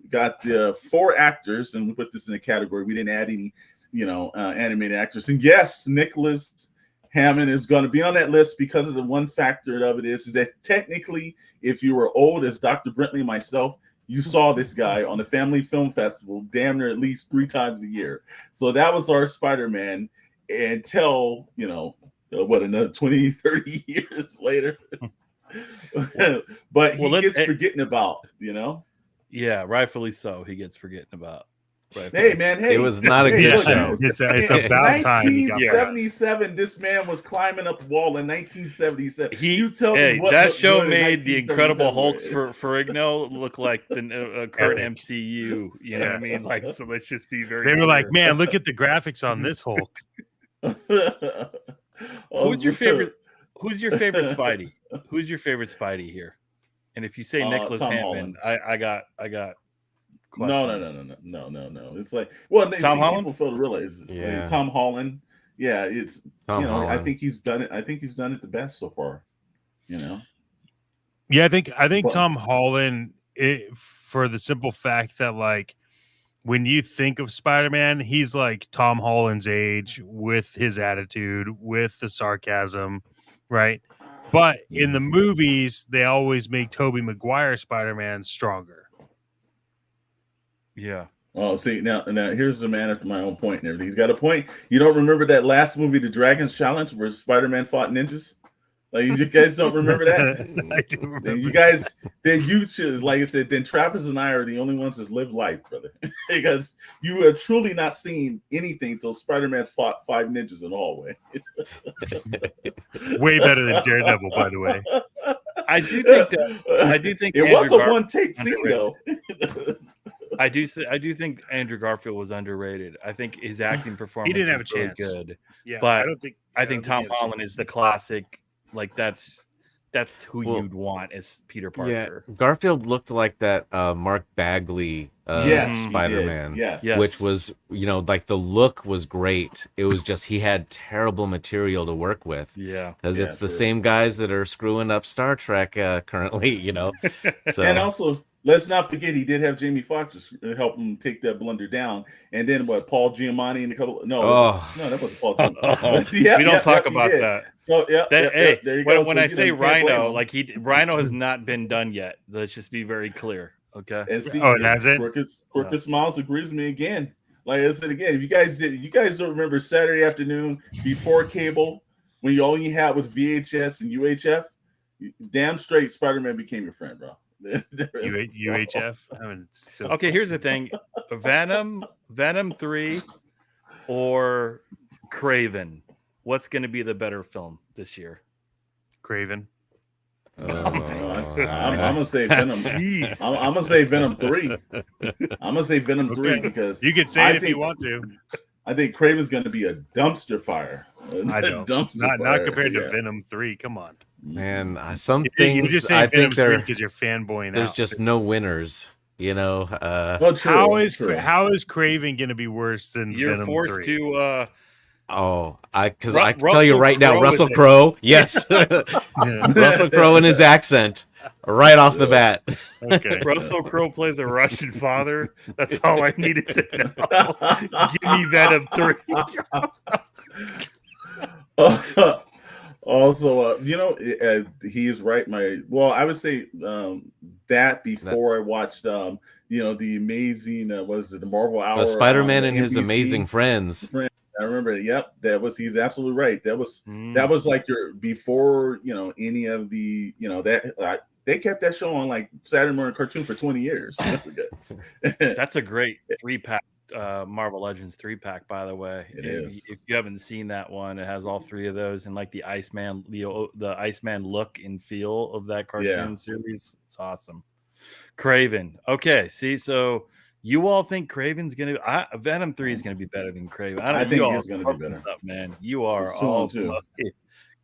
got the 4 actors, and we put this in a category. We didn't add any, animated actors. And yes, Nicholas Hammond is going to be on that list, because of the one factor of it is that technically, if you were old as Dr. Brentley and myself, you saw this guy on the Family Film Festival damn near at least 3 times a year. So that was our Spider-Man until, another 20, 30 years later. But he gets forgotten about, Yeah, rightfully so. He gets forgotten about. Hey, man, hey. It was not a good show. It's about time. 1977, this man was climbing up the wall in 1977. That show made the Incredible Hulks for Ferrigno look like the current MCU. You know what I mean? Like, so let's just be very They were clear. like, man, look at the graphics on this Hulk. Who's your favorite Spidey? Who's your favorite Spidey here? And if you say Nicholas Hammond, I got questions. No. It's like, well, Tom Holland? people fail to realize, Tom Holland. Yeah, it's Holland. I think he's done it. I think he's done it the best so far. Yeah, I think Tom Holland, for the simple fact that, like, when you think of Spider-Man, he's like Tom Holland's age, with his attitude, with the sarcasm, right? But in the movies, they always make Tobey Maguire Spider-Man stronger. Yeah. Oh, see, now here's the man after my own point and everything. He's got a point. You don't remember that last movie, The Dragon's Challenge, where Spider-Man fought ninjas? Like, you guys don't remember that? I do remember. Then you should, like I said, then Travis and I are the only ones that live life, brother. Because you have truly not seen anything until Spider-Man fought 5 ninjas in the hallway. Way better than Daredevil, by the way. I do think it was a one-take scene, though. I do think Andrew Garfield was underrated. I think his acting performance he didn't have a was really chance. good. Yeah, But I think Tom Holland is the classic. Like, that's that's who Well, you'd want as Peter Yeah, Parker. Garfield looked like that Mark Bagley Yes, he did. Spider-Man, Yes. which was, like the look was great. It was just he had terrible material to work with Yeah. because Yeah, it's the true. same guys that are screwing up Star Trek currently, So And also, let's not forget he did have Jamie Foxx help him take that blunder down. And then what? Paul Giamatti and a couple. No, that wasn't Paul Giamatti. We don't talk about he did. that. So Hey, there you go. when So, I say you can't blame Rhino, him. like Rhino has not been done yet. Let's just be very clear. Okay. And see, Oh, that's it. Crooked Smiles agrees with me again. Like I said again, if you guys don't remember Saturday afternoon before cable, when you only had with VHS and UHF, damn straight Spider-Man became your friend, bro. UHF. Okay, here's the thing: Venom 3, or Craven. What's going to be the better film this year? Craven. I'm gonna say Venom. I'm gonna say Venom 3. I'm gonna say Venom 3 because you can say it if you want to. I think Craven's gonna be a dumpster fire. I know. Not compared to Venom 3. Come on, man. Some you things just say I Venom think they're because you're fanboying. There's just no winners. Well, true, how is Craven gonna be worse than You're Venom forced 3? to. I can tell you right now, Russell Crowe. Yes, Russell Crowe and his accent right off the bat. Okay, Russell Crowe plays a Russian father. That's all I needed to know. Give me Venom 3. Also, he's right. I would say that before I watched, the amazing, the Marvel Hour, Spider-Man and his NBC. amazing friends. I remember. Yep, he's absolutely right. That was like your before, any of the, that they kept that show on like Saturday morning cartoon for 20 years. That's a great 3-pack. Marvel Legends 3-pack, by the way. It is. If you haven't seen that one, it has all 3 of those and like the Iceman, the Iceman look and feel of that cartoon series. It's awesome. Craven. Okay, see, so you all think Craven's gonna Venom 3 is gonna be better than Craven. I think he's gonna be better. Man, you are all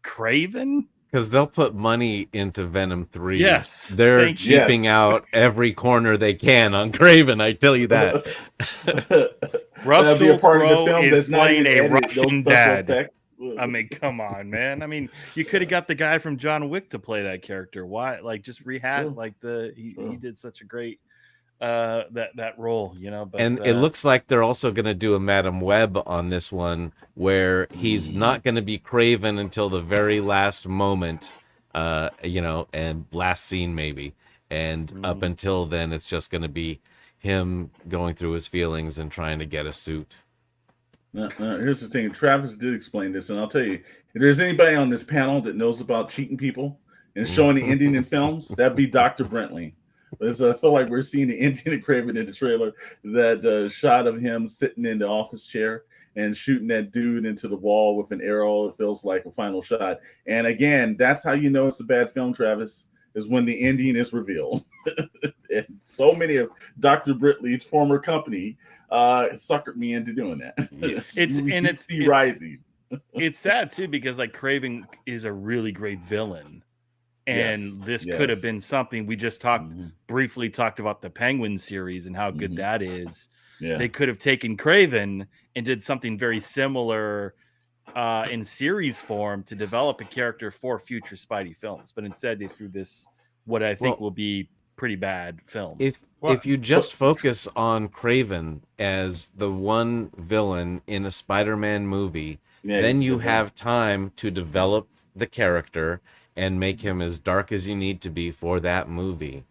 Craven. Because they'll put money into Venom 3. Yes. They're cheaping out every corner they can on Craven, I tell you that. Russell Crowe is playing a Russian dad. Effects. I mean, come on, man. I mean, you could have got the guy from John Wick to play that character. Why? Like, just rehash he did such a great that role, But, and it looks like they're also going to do a Madam Web on this one, where he's not going to be Craven until the very last moment, and last scene maybe, and up until then, it's just going to be him going through his feelings and trying to get a suit. Now, here's the thing. Travis did explain this, and I'll tell you, if there's anybody on this panel that knows about cheating people and showing the ending in films, that'd be Dr. Brentley. I feel like we're seeing the ending of Craven in the trailer, that shot of him sitting in the office chair and shooting that dude into the wall with an arrow. It feels like a final shot. And again, that's how you know it's a bad film, Travis, is when the ending is revealed. And so many of Dr. Brentley's former company suckered me into doing that. It's rising. It's sad too, because like Craven is a really great villain. And this could have been something we just briefly talked about the Penguin series and how good that is. Yeah. They could have taken Craven and did something very similar in series form to develop a character for future Spidey films. But instead they threw this, what I think will be pretty bad film. If you just focus on Craven as the one villain in a Spider-Man movie, then you have time to develop the character and make him as dark as you need to be for that movie,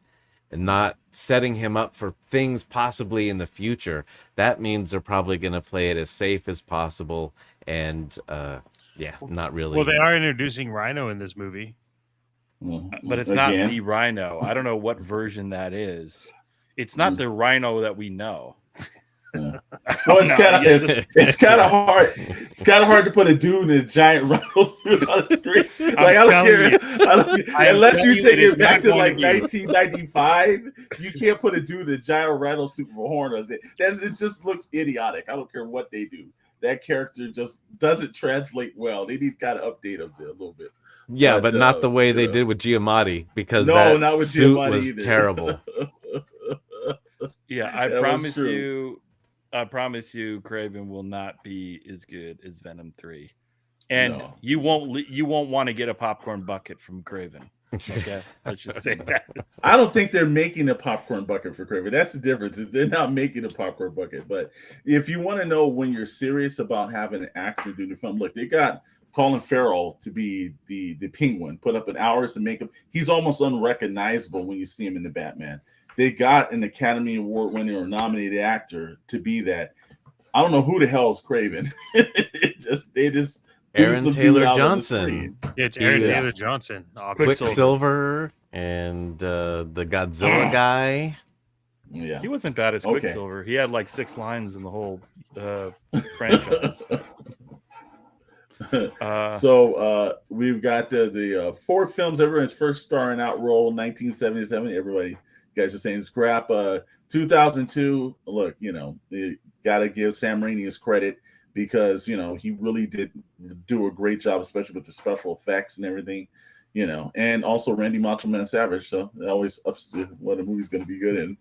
and not setting him up for things possibly in the future. That means they're probably going to play it as safe as possible, and not really. Well, they are introducing Rhino in this movie, but it's not the Rhino. I don't know what version that is. It's not the Rhino that we know. Well, it's kind of hard. It's kind of hard to put a dude in a giant rhino suit on the screen. Like, I don't care. Unless you take it back to like 1995, you can't put a dude in a giant rhino suit with a horn on it. It just looks idiotic. I don't care what they do. That character just doesn't translate well. They need to kind of update him there a little bit. Yeah, but not the way they did with Giamatti, because No, that not with suit Giamatti was either. terrible. Yeah, I That was promise true. you, Craven will not be as good as Venom 3. And No. you won't want to get a popcorn bucket from Craven. Okay, let's just say that. I don't think they're making a popcorn bucket for Craven. That's the difference. Is they're not making a popcorn bucket. But if you want to know when you're serious about having an actor do the film, look, they got Colin Farrell to be the Penguin. Put up an hours to make him. He's almost unrecognizable when you see him in the Batman. They got an Academy Award winner or nominated actor to be that. I don't know who the hell is Craven. They just Aaron Taylor Johnson. Yeah, it's Aaron Taylor Johnson. Quicksilver and the Godzilla guy. Yeah, he wasn't bad as Quicksilver. He had like 6 lines in the whole franchise. So we've got the 4 films. Everyone's first starring out role, 1977. Everybody, you guys are saying scrap. 2002. Look, you got to give Sam Raimi his credit, because he really did do a great job, especially with the special effects and everything, and also Randy Macho Man Savage. So that always ups to what a movie's going to be good in.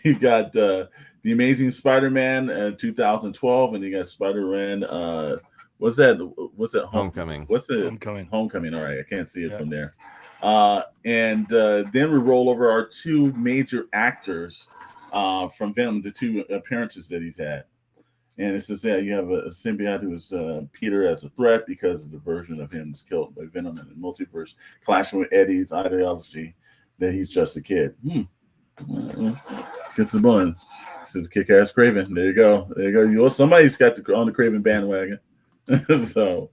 You got The Amazing Spider-Man 2012, and you got Spider-Man. What's that? Homecoming. What's it? Homecoming. All right, I can't see it from there. And then we roll over our 2 major actors from Venom, the 2 appearances that he's had. And it says you have a symbiote who is Peter as a threat because of the version of him is killed by Venom in the multiverse, clashing with Eddie's ideology that he's just a kid. Gets the buns. Says kick-ass Craven. There you go. Somebody's got on the Craven bandwagon. So,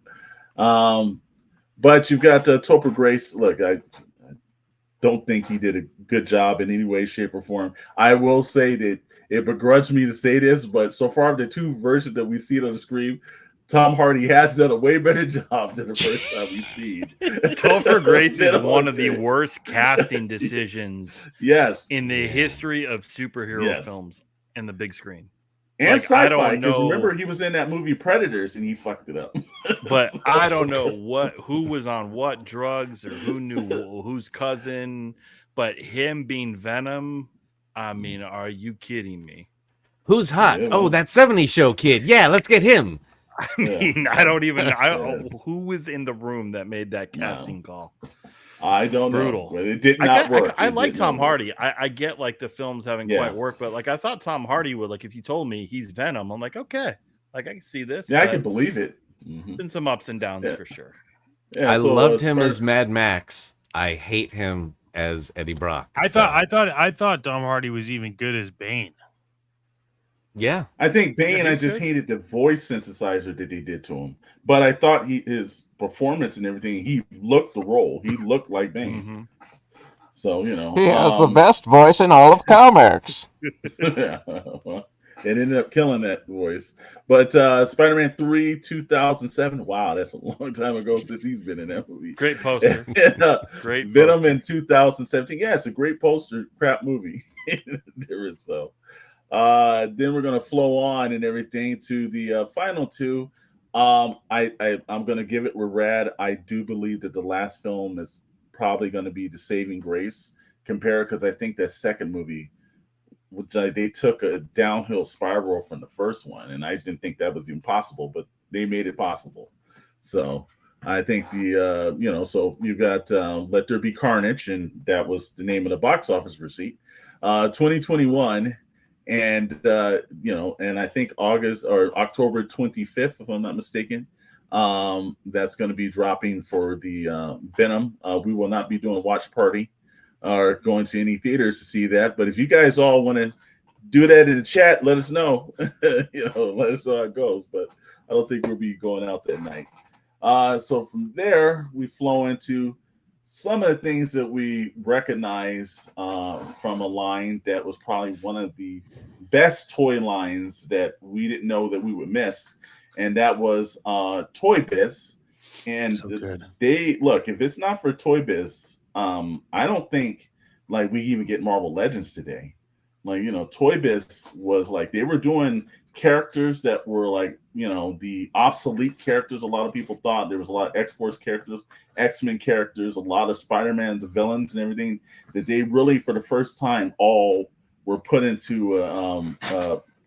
but you've got Topher Grace. Look, I don't think he did a good job in any way, shape, or form. I will say that it begrudged me to say this, but so far the 2 versions that we see on the screen, Tom Hardy has done a way better job than the first time we've seen. Topher Grace is one of the worst casting decisions in the history of superhero films and the big screen. And sci-fi, because remember he was in that movie Predators and he fucked it up. But so, I don't know who was on what drugs or who knew whose cousin, but him being Venom, I mean, are you kidding me? Who's hot? Oh, that 70s show kid. Yeah, let's get him. I mean, I don't even know who was in the room that made that casting call. I don't know, but it did not work. I like Tom Hardy. I get like the films haven't quite worked, but like I thought Tom Hardy would. Like if you told me he's Venom, I'm like, okay, like I can see this. Yeah, I can believe it. Been some ups and downs for sure. Yeah, I loved him as Mad Max. I hate him as Eddie Brock. I thought Tom Hardy was even good as Bane. Yeah, I think Bane. I just hated the voice synthesizer that they did to him, but I thought his performance and everything. He looked the role. He looked like Bane. So he has the best voice in all of comics. Well, it ended up killing that voice. But Spider-Man 3, 2007. Wow, that's a long time ago since he's been in that movie. Great poster. Great Venom poster. in 2017. Yeah, it's a great poster. Crap movie. There is so. Then we're gonna flow on and everything to the final 2. I'm gonna give it. We're rad. I do believe that the last film is probably gonna be the saving grace compared, because I think that second movie, they took a downhill spiral from the first one, and I didn't think that was even possible, but they made it possible. So I think so you got Let There Be Carnage, and that was the name of the box office receipt. 2021. And and I think August or October 25th, if I'm not mistaken, that's going to be dropping for the Venom. We will not be doing a watch party or going to any theaters to see that. But if you guys all want to do that in the chat, let us know. Let us know how it goes. But I don't think we'll be going out that night. So from there, we flow into some of the things that we recognize from a line that was probably one of the best toy lines that we didn't know that we would miss, and that was Toy Biz. And so they look, if it's not for Toy Biz, I don't think like we even get Marvel Legends today. Like Toy Biz was like they were doing characters that were like, you know, the obsolete characters. A lot of people thought there was a lot of X-Force characters, X-Men characters, a lot of Spider-Man, the villains and everything, that they really, for the first time, all were put into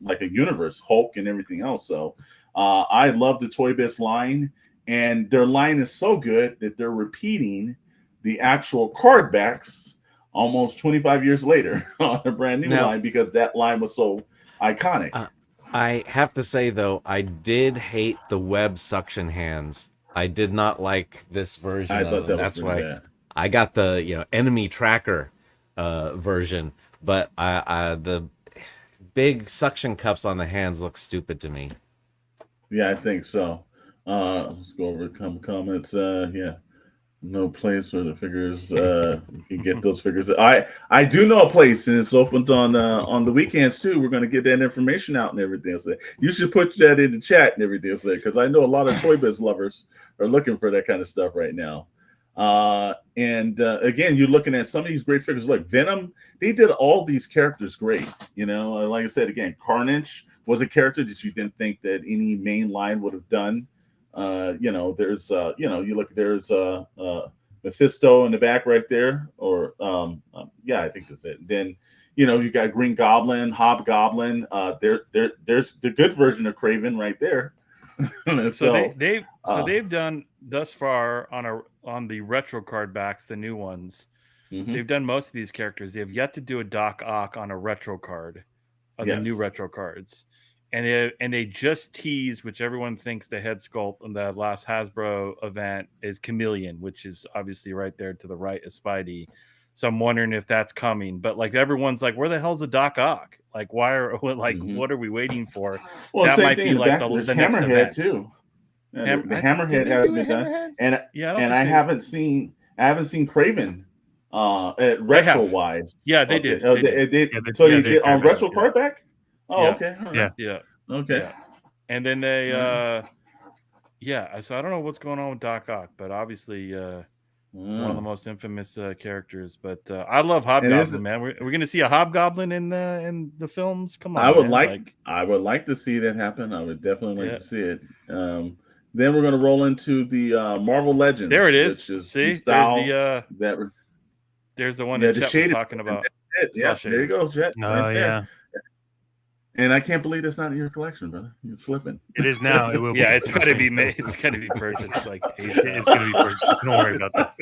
like a universe, Hulk and everything else. So I love the Toybox line, and their line is so good that they're repeating the actual card backs almost 25 years later on a brand new line, because that line was so iconic. I have to say, though, I did hate the web suction hands. I did not like this version. I thought that was That's why bad. I got the enemy tracker version, but the big suction cups on the hands look stupid to me. Yeah, I think so. Let's go over comments. Yeah. No place where the figures you can get those figures. I do know a place, and it's opened on the weekends too. We're gonna get that information out and everything. So you should put that in the chat and everything, because I know a lot of Toy Biz lovers are looking for that kind of stuff right now. Again, you're looking at some of these great figures. Look, Venom, they did all these characters great. You know, like I said, again, Carnage was a character that you didn't think that any main line would have done. There's you look, there's Mephisto in the back right there, or yeah, I think that's it. Then you got Green Goblin, Hobgoblin. There's the good version of Kraven right there. so they've done thus far on the retro card backs, the new ones. Mm-hmm. They've done most of these characters. They have yet to do a Doc Ock on a retro card of the new retro cards. And they just teased, which everyone thinks the head sculpt on the last Hasbro event is Chameleon, which is obviously right there to the right of Spidey. So I'm wondering if that's coming. But like everyone's like, where the hell's the Doc Ock? Like, why are what are we waiting for? Well, that same might thing be like back, the next Hammerhead event too. The Hammerhead has been done, and I haven't seen Kraven retro wise. Yeah, they did. They did. So you did on retro card back. Oh, yeah. Okay. Right. Yeah. Okay. Yeah. And then they, so I don't know what's going on with Doc Ock, but obviously one of the most infamous characters. But I love Hobgoblin, man. We're going to see a Hobgoblin in the films. Come on, I would like to see that happen. I would definitely like to see it. Then we're going to roll into the Marvel Legends. There it is. See, there's the one that Chet was talking about. Yeah, there you go, Chet. Oh, yeah. And I can't believe that's not in your collection, brother. You're slipping. It is now. It will. Yeah, it's got to be made. It's got to be purchased. Like it's going to be purchased. Don't worry about that.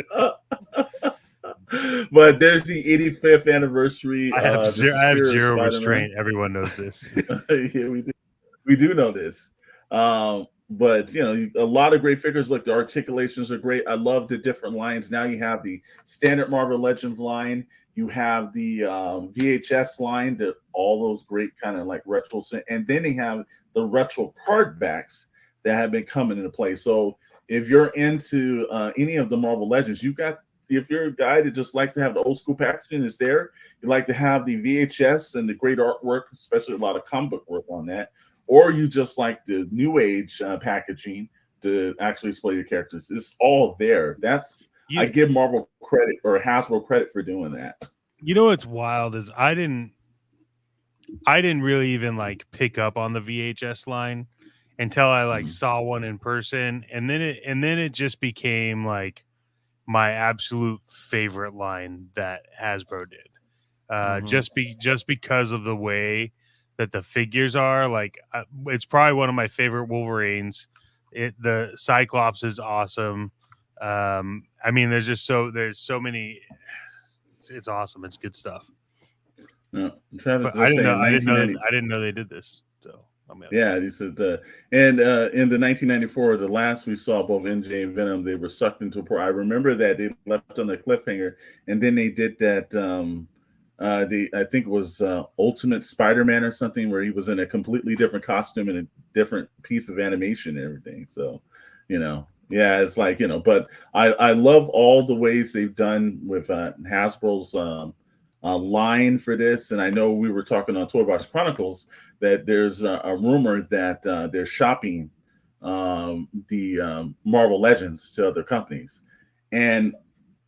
But there's the 85th anniversary. I have zero restraint. Everyone knows this. Yeah, we do know this. But a lot of great figures. Look, the articulations are great. I love the different lines. Now you have the standard Marvel Legends line. You have the VHS line, all those great kind of like retros, and then they have the retro card backs that have been coming into play. So if you're into any of the Marvel Legends, if you're a guy that just likes to have the old school packaging, it's there. You like to have the VHS and the great artwork, especially a lot of comic book work on that, or you just like the new age packaging to actually display your characters. It's all there. I give Marvel credit, or Hasbro credit, for doing that. You know what's wild is I didn't really even like pick up on the VHS line until I saw one in person, and then it just became like my absolute favorite line that Hasbro did. Just because of the way that the figures are, like it's probably one of my favorite Wolverines. The Cyclops is awesome. I mean, there's so many. It's awesome. It's good stuff. No, I didn't know they did this. So yeah, he said, and in the 1994, the last we saw both MJ and Venom, they were sucked into a pool. I remember that they left on a cliffhanger, and then they did that. I think it was Ultimate Spider-Man or something, where he was in a completely different costume and a different piece of animation and everything. So, yeah, it's like, but I love all the ways they've done with Hasbro's line for this. And I know we were talking on Toybox Chronicles that there's a rumor that they're shopping the Marvel Legends to other companies. And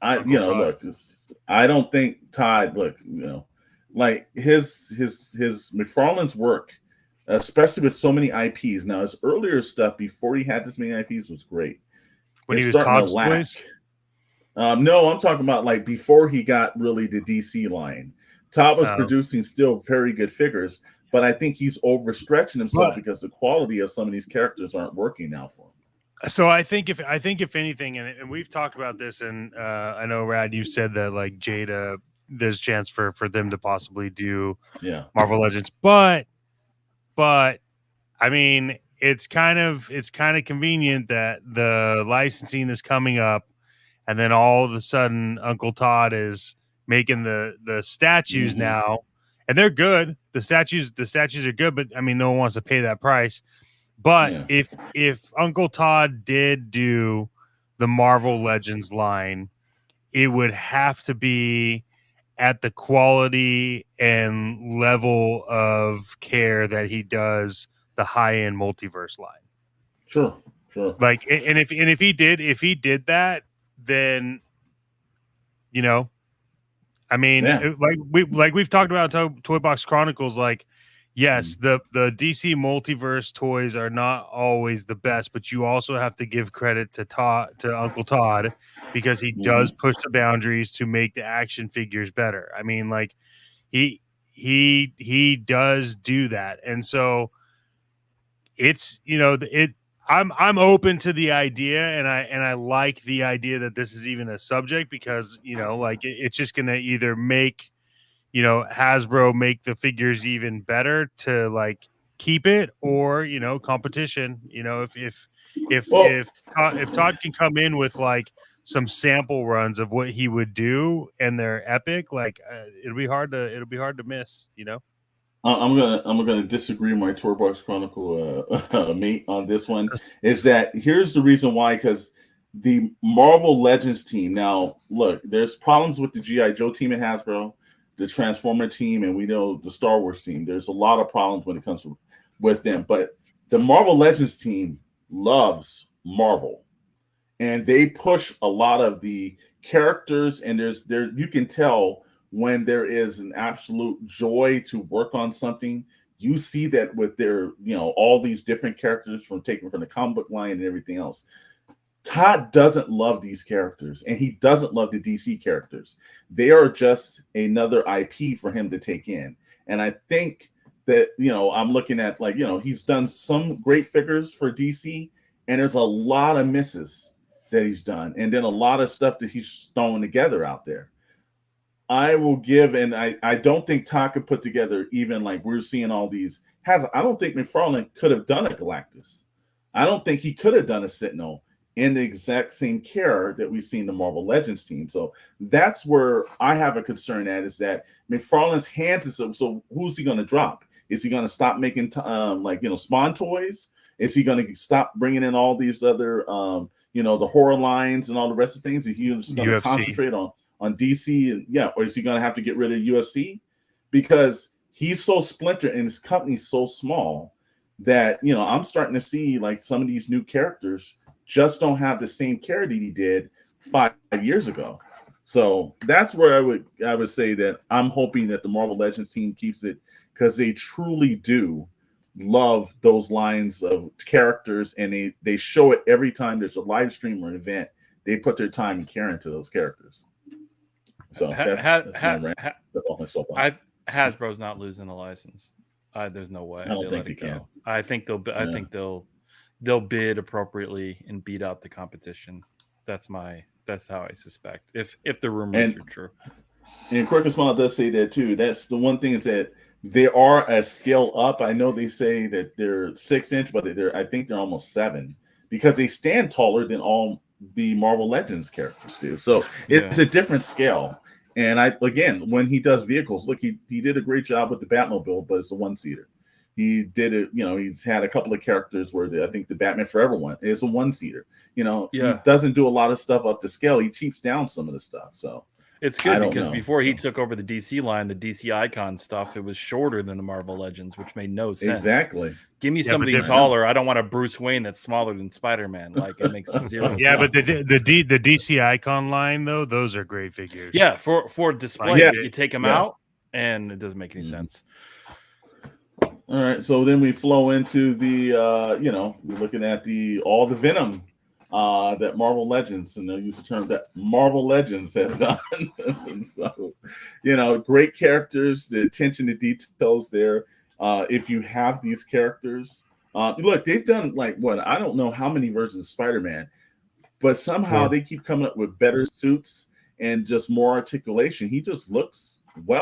look, I don't think Todd, like his McFarlane's work especially with so many IPs. Now, his earlier stuff before he had this many IPs was great. When It's he was starting to Todd's lack. Toys? No, I'm talking about like before he got really the DC line. Todd was Oh. producing still very good figures, but I think he's overstretching himself But- because the quality of some of these characters aren't working now for him. So I think if anything, and we've talked about this, and I know Rad, you said that like Jada, there's a chance for them to possibly do Yeah. Marvel Legends, but I mean it's kind of convenient that the licensing is coming up, and then all of a sudden Uncle Todd is making the statues Mhm. now, and they're good. The statues are good, but I mean no one wants to pay that price. But Yeah. if Uncle Todd did do the Marvel Legends line, it would have to be at the quality and level of care that he does the high-end multiverse line. Sure. Like, and if he did that, then you know, I mean, Yeah. we've talked about Toybox Chronicles. Like, yes, the DC multiverse toys are not always the best, but you also have to give credit to Uncle Todd because he does push the boundaries to make the action figures better. I mean, like he does do that, and so it's I'm open to the idea, and I like the idea that this is even a subject because like it's just gonna either make Hasbro make the figures even better to like keep it, or competition. If Todd can come in with like some sample runs of what he would do and they're epic, like it'll be hard to miss. I'm gonna disagree with my Toybox Chronicle mate on this one. Is that here's the reason why? Because the Marvel Legends team. Now, look, there's problems with the GI Joe team at Hasbro, the Transformer team, and we know the Star Wars team. There's a lot of problems when it comes with them. But the Marvel Legends team loves Marvel, and they push a lot of the characters. And you can tell when there is an absolute joy to work on something. You see that with their, all these different characters taken from the comic book line and everything else. Todd doesn't love these characters, and he doesn't love the DC characters. They are just another IP for him to take in. And I think that, I'm looking at like, he's done some great figures for DC, and there's a lot of misses that he's done, and then a lot of stuff that he's thrown together out there. I will give, and I don't think Todd could put together even like we're seeing all these. I don't think McFarlane could have done a Galactus. I don't think he could have done a Sentinel in the exact same care that we've seen the Marvel Legends team. So that's where I have a concern at, is that McFarlane's hands is so who's he going to drop? Is he going to stop making Spawn toys? Is he going to stop bringing in all these other the horror lines and all the rest of things? Is he just going to concentrate on DC, and or is he going to have to get rid of UFC? Because he's so splintered and his company's so small that I'm starting to see like some of these new characters just don't have the same care that he did 5 years ago. So that's where I would say that I'm hoping that the Marvel Legends team keeps it, because they truly do love those lines of characters, and they show it every time there's a live stream or an event. They put their time and care into those characters. So Hasbro's not losing a license. There's no way. I don't think they can. I think they'll bid appropriately and beat out the competition. That's how I suspect. If the rumors are true. And Quirk and Smile does say that too. That's the one thing, is that they are a scale up. I know they say that they're 6-inch, but I think they're almost 7, because they stand taller than all the Marvel Legends characters do. So it's a different scale. And again, when he does vehicles, look, he did a great job with the Batmobile, but it's a 1-seater. He did it, he's had a couple of characters where I think the Batman Forever one is a 1-seater. He doesn't do a lot of stuff up to scale. He cheaps down some of the stuff. So it's good, because before he took over the DC line, the DC Icon stuff, it was shorter than the Marvel Legends, which made no sense. Exactly. Give me something taller. I don't want a Bruce Wayne that's smaller than Spider-Man. Like, it makes zero sense. Yeah, but the DC Icon line, though, those are great figures. Yeah, for display, you take them out, and it doesn't make any sense. All right, so then we flow into the we're looking at all the Venom that Marvel Legends, and they'll use the term that Marvel Legends has done. So, great characters, the attention to details there. If you have these characters, look, they've done I don't know how many versions of Spider-Man, but somehow they keep coming up with better suits and just more articulation. He just looks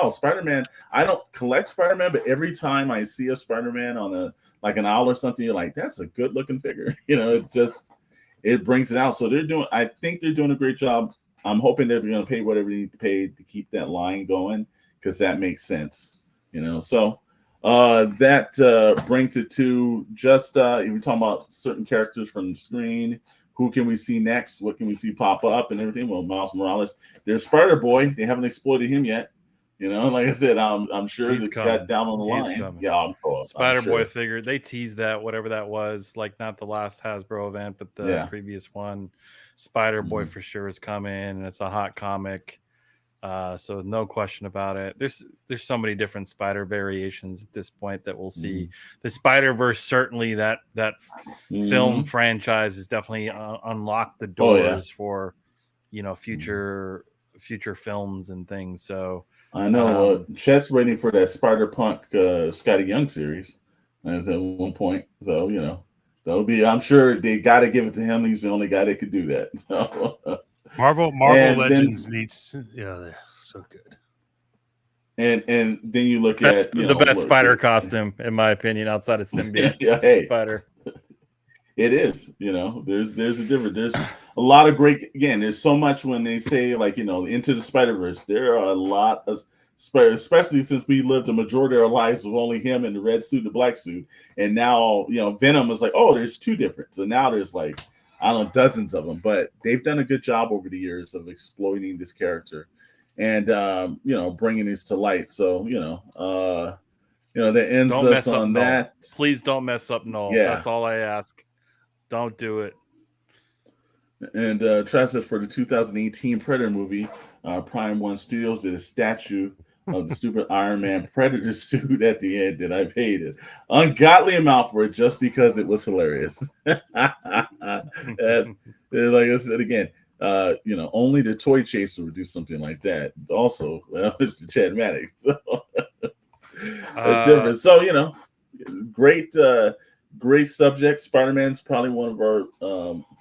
Spider-Man. I don't collect Spider-Man, but every time I see a Spider-Man on an aisle or something, you're like, that's a good looking figure. It brings it out. So I think they're doing a great job. I'm hoping they're going to pay whatever they need to pay to keep that line going, because that makes sense. So that brings it to just if we're talking about certain characters from the screen. Who can we see next? What can we see pop up and everything? Well, Miles Morales. There's Spider-Boy. They haven't exploited him yet. Like I said, I'm sure they got down on the line. Coming. Yeah, I'm Spider-Boy figure. They teased that, whatever that was, like not the last Hasbro event, but the previous one. Spider-Boy for sure is coming, and it's a hot comic. So no question about it. There's so many different Spider variations at this point that we'll see. The Spider-Verse, certainly that film franchise has definitely unlocked the doors for future films and things. So I know Chet's waiting for that Spider-Punk Scotty Young series as at one point. So that'll be. I'm sure they got to give it to him. He's the only guy that could do that. So. Marvel Legends needs, they're so good. And then you look at the best Spider costume, in my opinion, outside of Symbiote. Spider. It is, there's a difference. There's a lot of great. Again, there's so much when they say Into the Spider-Verse. There are a lot of especially since we lived a majority of our lives with only him in the red suit, the black suit, and now Venom is there's two different. So now there's I don't know, dozens of them, but they've done a good job over the years of exploiting this character and, bringing this to light. So, that ends us on that. Please don't mess up Null. Yeah. That's all I ask. Don't do it. And Travis says for the 2018 Predator movie, Prime One Studios did a statue of the stupid Iron Man Predator suit at the end that I paid an ungodly amount for it just because it was hilarious. And, like I said again, only the Toy Chaser would do something like that. Also, Mr. Chad Maddox. So, different. So great subject. Spider-Man's probably one of our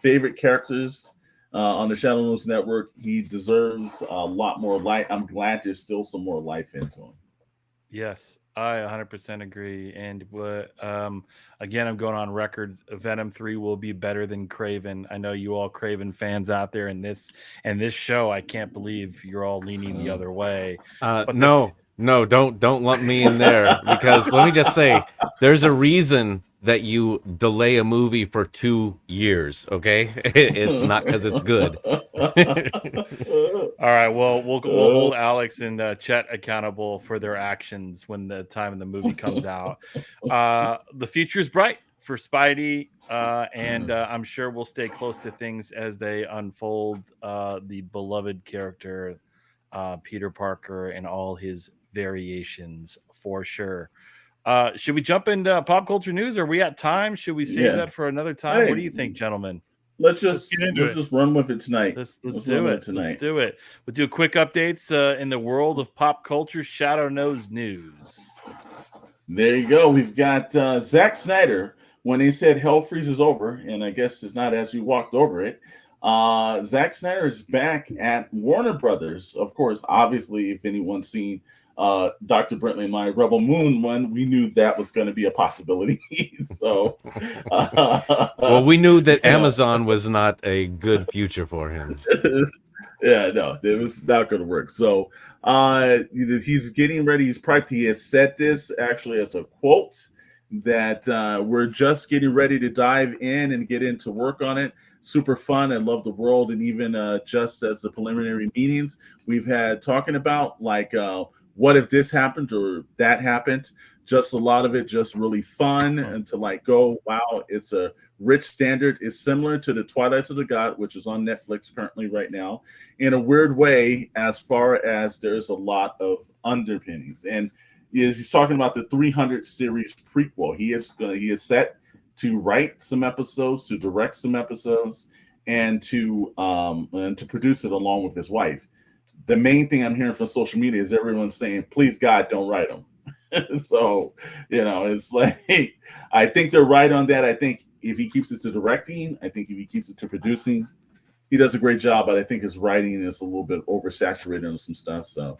favorite characters. On the Shadow News Network. He deserves a lot more light. I'm glad there's still some more life into him. Yes, I 100% agree. And again, I'm going on record. Venom 3 will be better than Kraven. I know you all Kraven fans out there in this show. I can't believe you're all leaning the other way. No, don't lump me in there, because let me just say, there's a reason that you delay a movie for 2 years, okay? It's not because it's good. All right, well, we'll hold Alex and Chet accountable for their actions when the time of the movie comes out. The future is bright for Spidey, and I'm sure we'll stay close to things as they unfold. The beloved character, Peter Parker, and all his variations, for sure. Should we jump into pop culture news? Are we at time? Should we save that for another time? Hey, what do you think, gentlemen? Let's just run with it tonight. Let's do it tonight. Let's do it. We'll do quick updates in the world of pop culture. Shadow knows news. There you go. We've got Zack Snyder. When he said hell freezes over, and I guess it's not as we walked over it. Zack Snyder is back at Warner Brothers. Of course, obviously, if anyone's seen Dr. Brentley and my Rebel Moon one, we knew that was going to be a possibility. So, well, we knew that Amazon was not a good future for him. Yeah, no, it was not going to work. So, he's getting ready. He has said this actually as a quote that we're just getting ready to dive in and get into work on it. Super fun. I love the world, and even just as the preliminary meetings we've had talking about, what if this happened or that happened? Just a lot of it, just really fun, and to go, wow, it's a rich standard. It's similar to the Twilight of the God, which is on Netflix currently right now, in a weird way, as far as there's a lot of underpinnings. And he's talking about the 300 series prequel. He is set to write some episodes, to direct some episodes, and to produce it along with his wife. The main thing I'm hearing from social media is everyone saying, "Please God, don't write them." So, it's like, I think they're right on that. I think if he keeps it to directing, I think if he keeps it to producing, he does a great job. But I think his writing is a little bit oversaturated on some stuff. So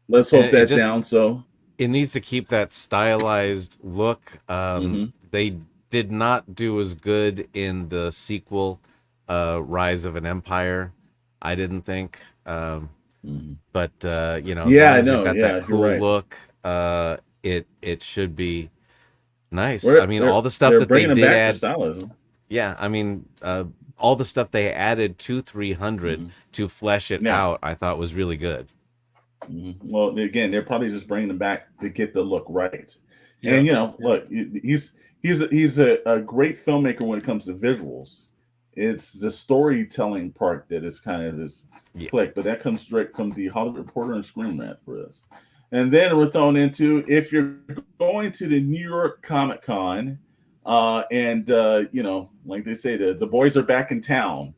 let's hope that down. So it needs to keep that stylized look. They did not do as good in the sequel, Rise of an Empire, I didn't think. But as long as they've got that cool look, it should be nice. All the stuff that they did add. All the stuff they added to 300 to flesh it out, I thought was really good. Well, again, they're probably just bringing them back to get the look right. And look, he's a great filmmaker when it comes to visuals. It's the storytelling part that is kind of this click, but that comes straight from the Hollywood Reporter and Screen Rant for us. And then we're thrown into, if you're going to the New York Comic Con, like they say, the boys are back in town.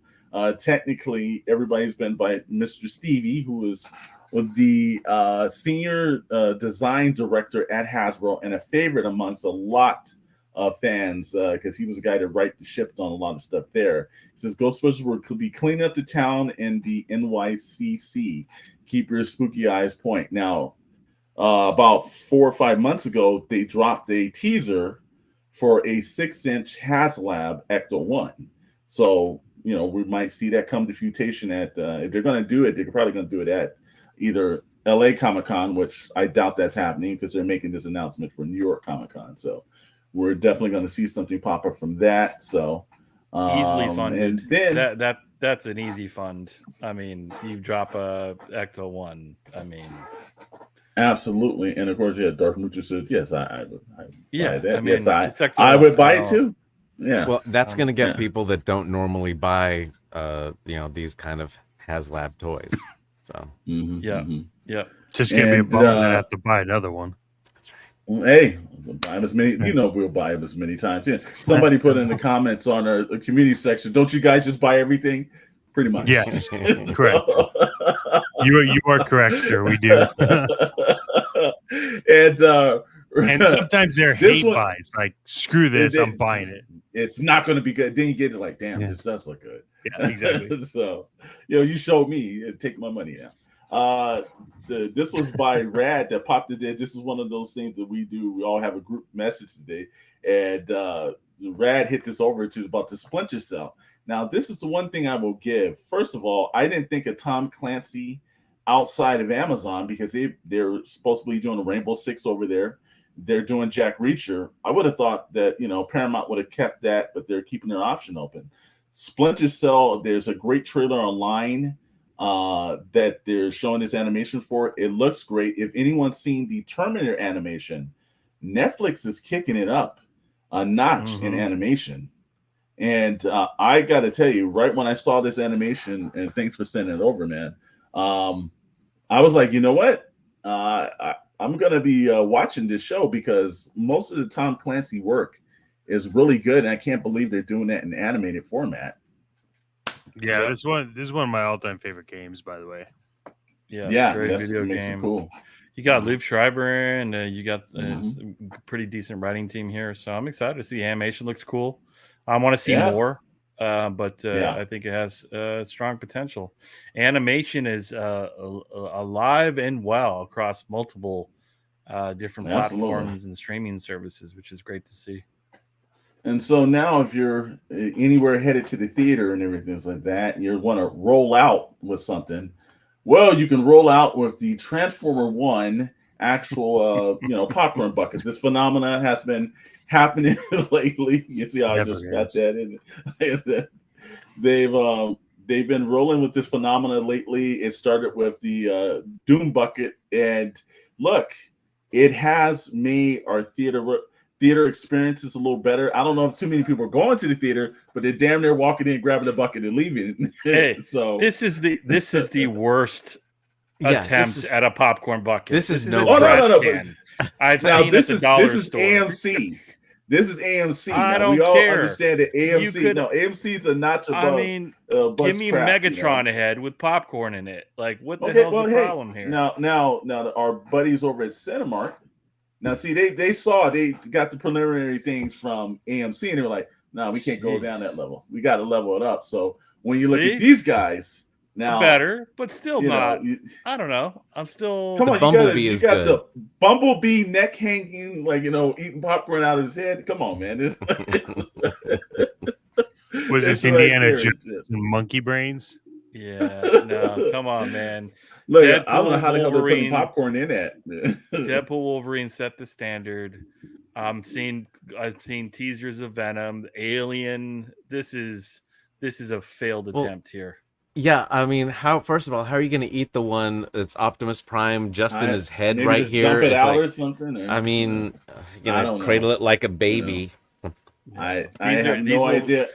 Technically, everybody's been by Mr. Stevie, who is the senior design director at Hasbro and a favorite amongst a lot of fans, because he was the guy that write the ship on a lot of stuff there. He says Ghostbusters will be cleaning up the town in the NYCC. Keep your spooky eyes point. Now, about 4 or 5 months ago, they dropped a teaser for a 6-inch HasLab Ecto-1. So, we might see that come to fruition at, if they're going to do it, they're probably going to do it at either LA Comic-Con, which I doubt that's happening because they're making this announcement for New York Comic-Con. So we're definitely going to see something pop up from that. So easily funded. And then that's an easy fund. You drop a Ecto-1. Absolutely. And of course, Darth Mucho says, yes, I would buy that. Yes, I would buy it too. Yeah. Well, that's going to get people that don't normally buy, these kind of HasLab toys. So just gonna be a bummer that I have to buy another one. That's right. Hey, we'll buy them as many. We'll buy them as many times. Yeah. Somebody put in the comments on our community section. Don't you guys just buy everything? Pretty much. Yes, correct. You are correct, sir. We do. And sometimes they're hate buys. Like, screw this, I'm buying it. It's not going to be good. Then you get it like, damn, this does look good. Yeah, exactly. So, you showed me, take my money out. This was by Rad that popped it in. This is one of those things that we do. We all have a group message today. And Rad hit this over to about the Splinter Cell. Now, this is the one thing I will give. First of all, I didn't think of Tom Clancy outside of Amazon because they're supposed to be doing a Rainbow Six over there. They're doing Jack Reacher. I would have thought that, Paramount would have kept that, but they're keeping their option open. Splinter Cell, there's a great trailer online that they're showing this animation for. It looks great. If anyone's seen the Terminator animation, Netflix is kicking it up a notch in animation. And I got to tell you, right when I saw this animation, and thanks for sending it over, man, I was like, you know what? I'm going to be watching this show because most of the Tom Clancy work is really good. And I can't believe they're doing that in animated format. Yeah, this is one of my all-time favorite games, by the way. Yeah, great that's video what makes game. it cool. You got Luke Schreiber, and you got a pretty decent writing team here. So I'm excited to see. The animation looks cool. I want to see more, but I think it has strong potential. Animation is alive and well across multiple different platforms and streaming services, which is great to see. And so now if you're anywhere headed to the theater and everything like that, and you want to roll out with something, well, you can roll out with the Transformer 1 actual, popcorn buckets. This phenomenon has been happening lately. You see how I just got that in. Like I said, they've been rolling with this phenomenon lately. It started with the Doom bucket, and look, it has made our theater experiences a little better. I don't know if too many people are going to the theater, but they're damn near walking in, grabbing a bucket, and leaving. Hey, so this is the worst attempt at a popcorn bucket. This is no trash no, can. I've Now seen at the dollar this is store. AMC. This is AMC. I Now, don't we all care. understand that You AMC. could- No, AMC's a notch above. I mean, give me crap, Megatron ahead with popcorn in it. Like, what the Okay, hell's well, the hey, problem here? now, our buddies over at Cinemark. Now, see, they got the preliminary things from AMC, and they were like, "No, we can't go down that level. We got to level it up." So when you look See? at these guys now, Better, but still you not. know, I don't know. I'm still. come The on, Bumblebee you is got good. the Bumblebee neck hanging, like eating popcorn out of his head. Come on, man. Was It's this right Indiana there. Jones and Monkey Brains? Yeah, no, come on, man. Look, Deadpool, I don't know how the hell they're putting Wolverine. popcorn in that. Deadpool Wolverine set the standard. I've seen teasers of Venom, Alien. This is a failed attempt here. Yeah, I mean, first of all, how are you going to eat the one that's Optimus Prime just in his head Maybe right just here? dump it It's out like, or something. Or, I mean, I don't know. cradle it like a baby. I have no idea.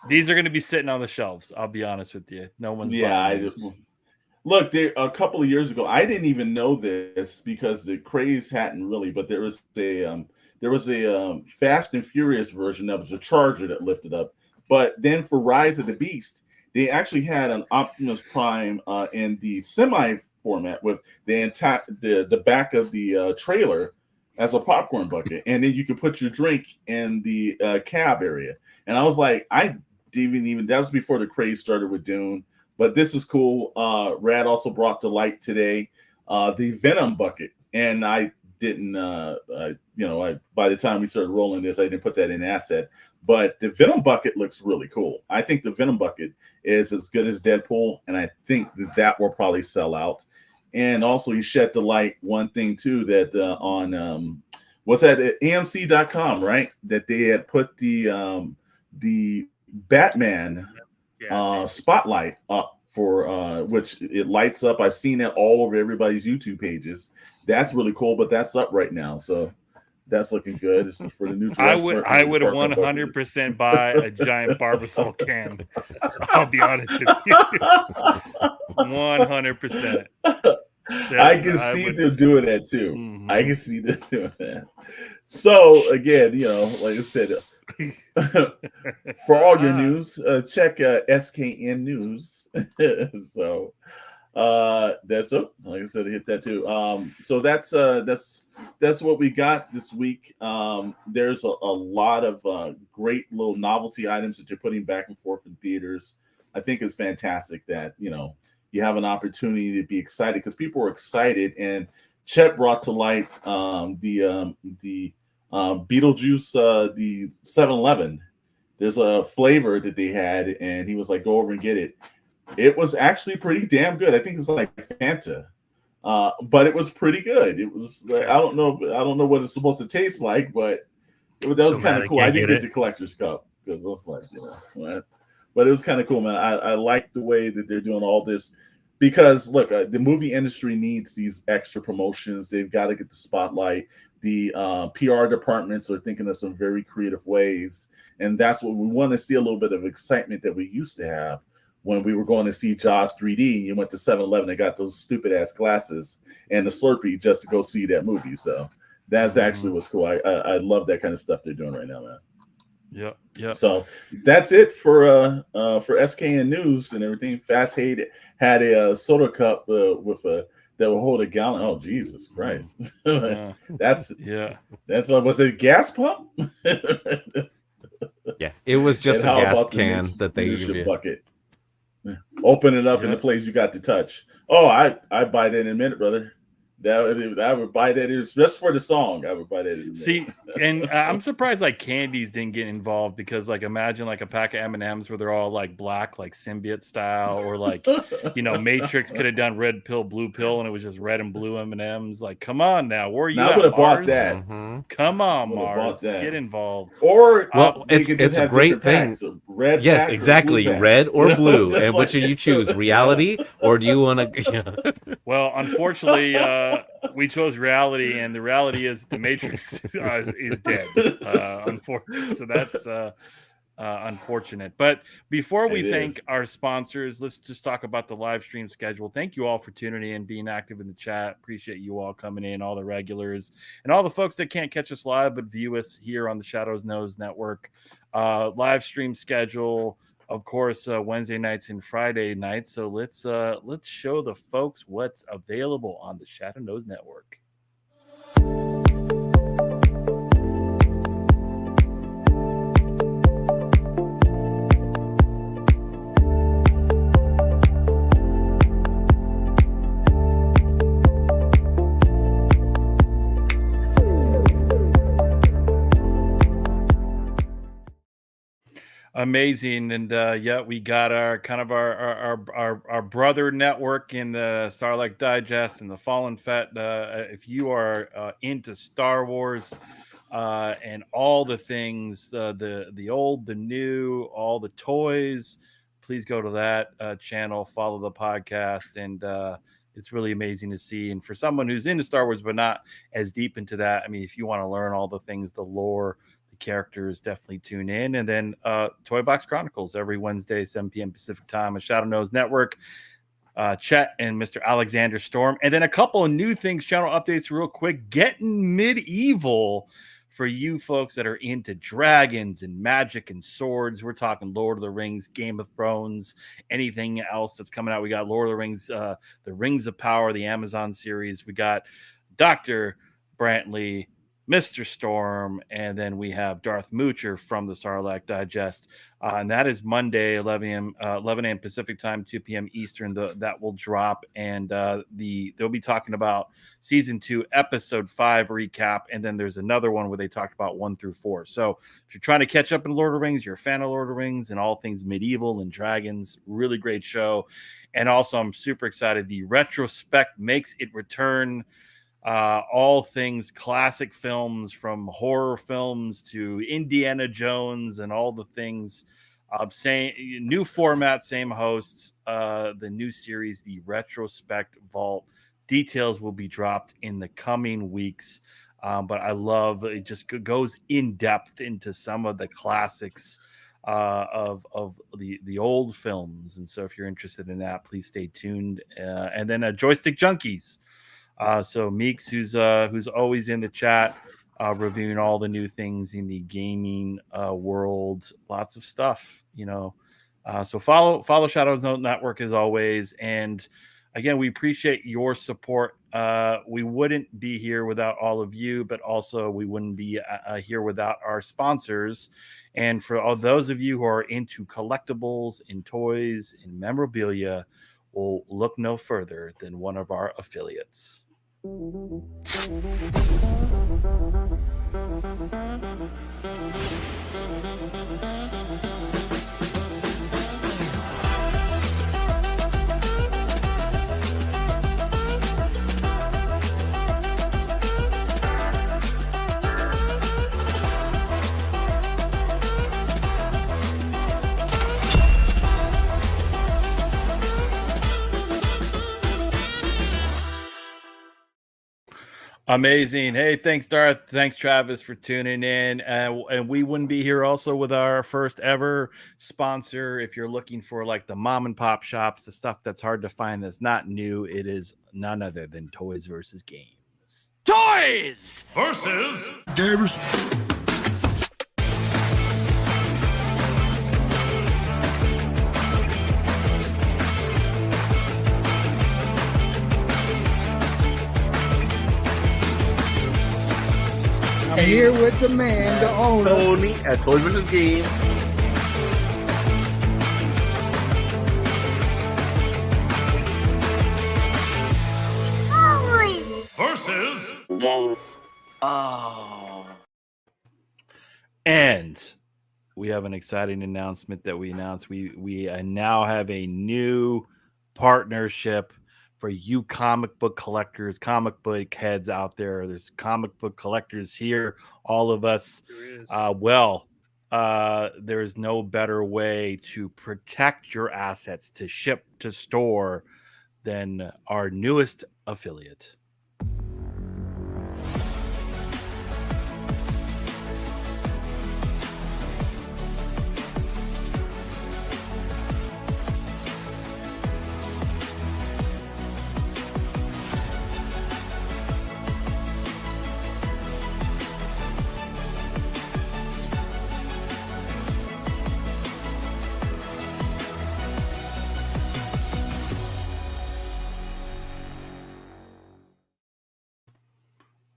These are going to be sitting on the shelves. I'll be honest with you. No one's. Yeah, look. There a couple of years ago, I didn't even know this because the craze hadn't really. But there was a Fast and Furious version that was a Charger that lifted up. But then for Rise of the Beast, they actually had an Optimus Prime in the semi format with the back of the trailer as a popcorn bucket, and then you could put your drink in the cab area. And I was like, I didn't even. That was before the craze started with Dune. But this is cool. Rad also brought to light today the Venom bucket, and I didn't. By the time we started rolling this, I didn't put that in asset. But the Venom bucket looks really cool. I think the Venom bucket is as good as Deadpool, and I think that will probably sell out. And also, you shed the light one thing too that on what's that at AMC.com, right? That they had put the Batman spotlight up for which it lights up. I've seen it all over everybody's YouTube pages. That's really cool, but that's up right now, so that's looking good. It's for the new. I would 100% buy a giant Barbasol can. I'll be honest with you. 100%. I can see them doing that too. Mm-hmm. I can see them doing that. So again, like I said, for all your news, check SKN News. So that's it. Like I said, hit that too. So that's what we got this week. There's a lot of great little novelty items that you're putting back and forth in theaters. I think it's fantastic that you have an opportunity to be excited because people are excited. And Chet brought to light the Beetlejuice, the 7-Eleven. There's a flavor that they had, and he was like, "Go over and get it." It was actually pretty damn good. I think it's like Fanta, but it was pretty good. It was. I don't know what it's supposed to taste like, but that was kind of cool. I didn't get the collector's cup because I was like, what? But it was kind of cool, man. I like the way that they're doing all this because look, the movie industry needs these extra promotions. They've got to get the spotlight. The PR departments are thinking of some very creative ways, and that's what we want to see, a little bit of excitement that we used to have when we were going to see Jaws 3D. You went to 7-Eleven and got those stupid ass glasses and the Slurpee just to go see that movie. So that's actually what's cool. I love that kind of stuff they're doing right now, man. Yeah. So that's it for SKN News and everything. Fast had a soda cup with a that will hold a gallon. Oh, Jesus Christ! That's was it a gas pump? Yeah, it was just a gas can that they give you. Bucket. Open it up in the place you got to touch. Oh, I buy that in a minute, brother. I would buy that just for the song. I would buy that in a minute. See, and I'm surprised like candies didn't get involved because like imagine like a pack of M&Ms where they're all like black, like symbiote style, or like Matrix could have done red pill, blue pill, and it was just red and blue M&Ms. Like, come on now, where are you? I would have bought that. Mm-hmm. Come on, Mars, get involved. Or it's a great thing. Red, yes, exactly, red or blue, and which do you choose? Reality, or do you want to? Well, unfortunately, we chose reality, and the reality is the Matrix is dead. Unfortunately, so unfortunate. But before we It thank is. our sponsors, let's just talk about the live stream schedule. Thank you all for tuning in, being active in the chat. Appreciate you all coming in, all the regulars, and all the folks that can't catch us live but view us here on the Shadows Nose Network. Live stream schedule, of course, Wednesday nights and Friday nights. So let's show the folks what's available on the Shadow Nose Network. Amazing. And yeah, we got our kind of our brother network in the Starlight Digest and the Fallen Fett. If you are into Star Wars and all the things, the old, the new, all the toys, please go to that channel, follow the podcast, and it's really amazing to see. And for someone who's into Star Wars but not as deep into that, I mean, if you want to learn all the things, the lore, characters, definitely tune in. And then Toybox Chronicles every Wednesday, 7 p.m. Pacific time on Shadow Nose Network. Chet and Mr. Alexander Storm. And then a couple of new things, channel updates real quick. Getting Medieval for you folks that are into dragons and magic and swords. We're talking Lord of the Rings, Game of Thrones, anything else that's coming out. We got Lord of the Rings, the Rings of Power, the Amazon series. We got Dr. Brantley, Mr. Storm, and then we have Darth Moocher from the Sarlacc Digest. And that is Monday, 11 a.m. Pacific time, 2 p.m. Eastern. That will drop. And they'll be talking about season 2, episode 5 recap. And then there's another one where they talked about 1 through 4. So if you're trying to catch up in Lord of the Rings, you're a fan of Lord of the Rings and all things medieval and dragons, really great show. And also, I'm super excited. The Retrospect makes it return. All things classic films, from horror films to Indiana Jones and all the things. Same new format, same hosts. The new series, the Retrospect Vault. Details will be dropped in the coming weeks. But I love it; just goes in depth into some of the classics of the old films. And so, if you're interested in that, please stay tuned. And then Joystick Junkies. So Meeks, who's always in the chat, reviewing all the new things in the gaming world, lots of stuff, so follow Shadows Network as always. And again, we appreciate your support. We wouldn't be here without all of you, but also we wouldn't be here without our sponsors. And for all those of you who are into collectibles and toys and memorabilia, will look no further than one of our affiliates. Amazing. Hey, thanks, Darth. Thanks, Travis, for tuning in. And we wouldn't be here also with our first ever sponsor. If you're looking for like the mom and pop shops, the stuff that's hard to find, that's not new, it is none other than Toys versus Games. Toys versus Games. And here with the man, the owner, Tony at Toys vs. Games. Versus Games. Oh. And we have an exciting announcement that we announced. We now have a new partnership for you comic book collectors, comic book heads out there. There's comic book collectors here, all of us. There's no better way to protect your assets, to ship, to store, than our newest affiliate.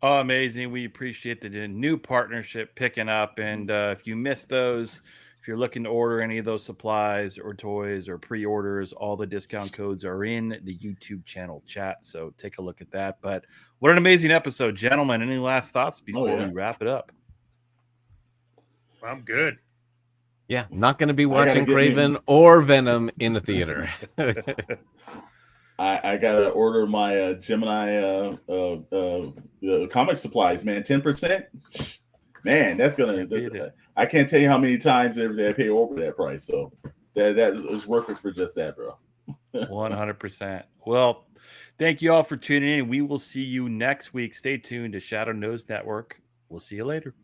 Oh, amazing. We appreciate the new partnership picking up. And if you missed those, if you're looking to order any of those supplies or toys or pre-orders, all the discount codes are in the YouTube channel chat. So take a look at that. But what an amazing episode, gentlemen. Any last thoughts before we wrap it up? I'm good. Yeah, not going to be watching Craven or Venom in the theater. I gotta order my Gemini comic supplies, man. 10%, man. That's I can't tell you how many times every day I pay over that price. So that is worth it for just that, bro. 100%. Well, thank you all for tuning in. We will see you next week. Stay tuned to Shadow News Network. We'll see you later.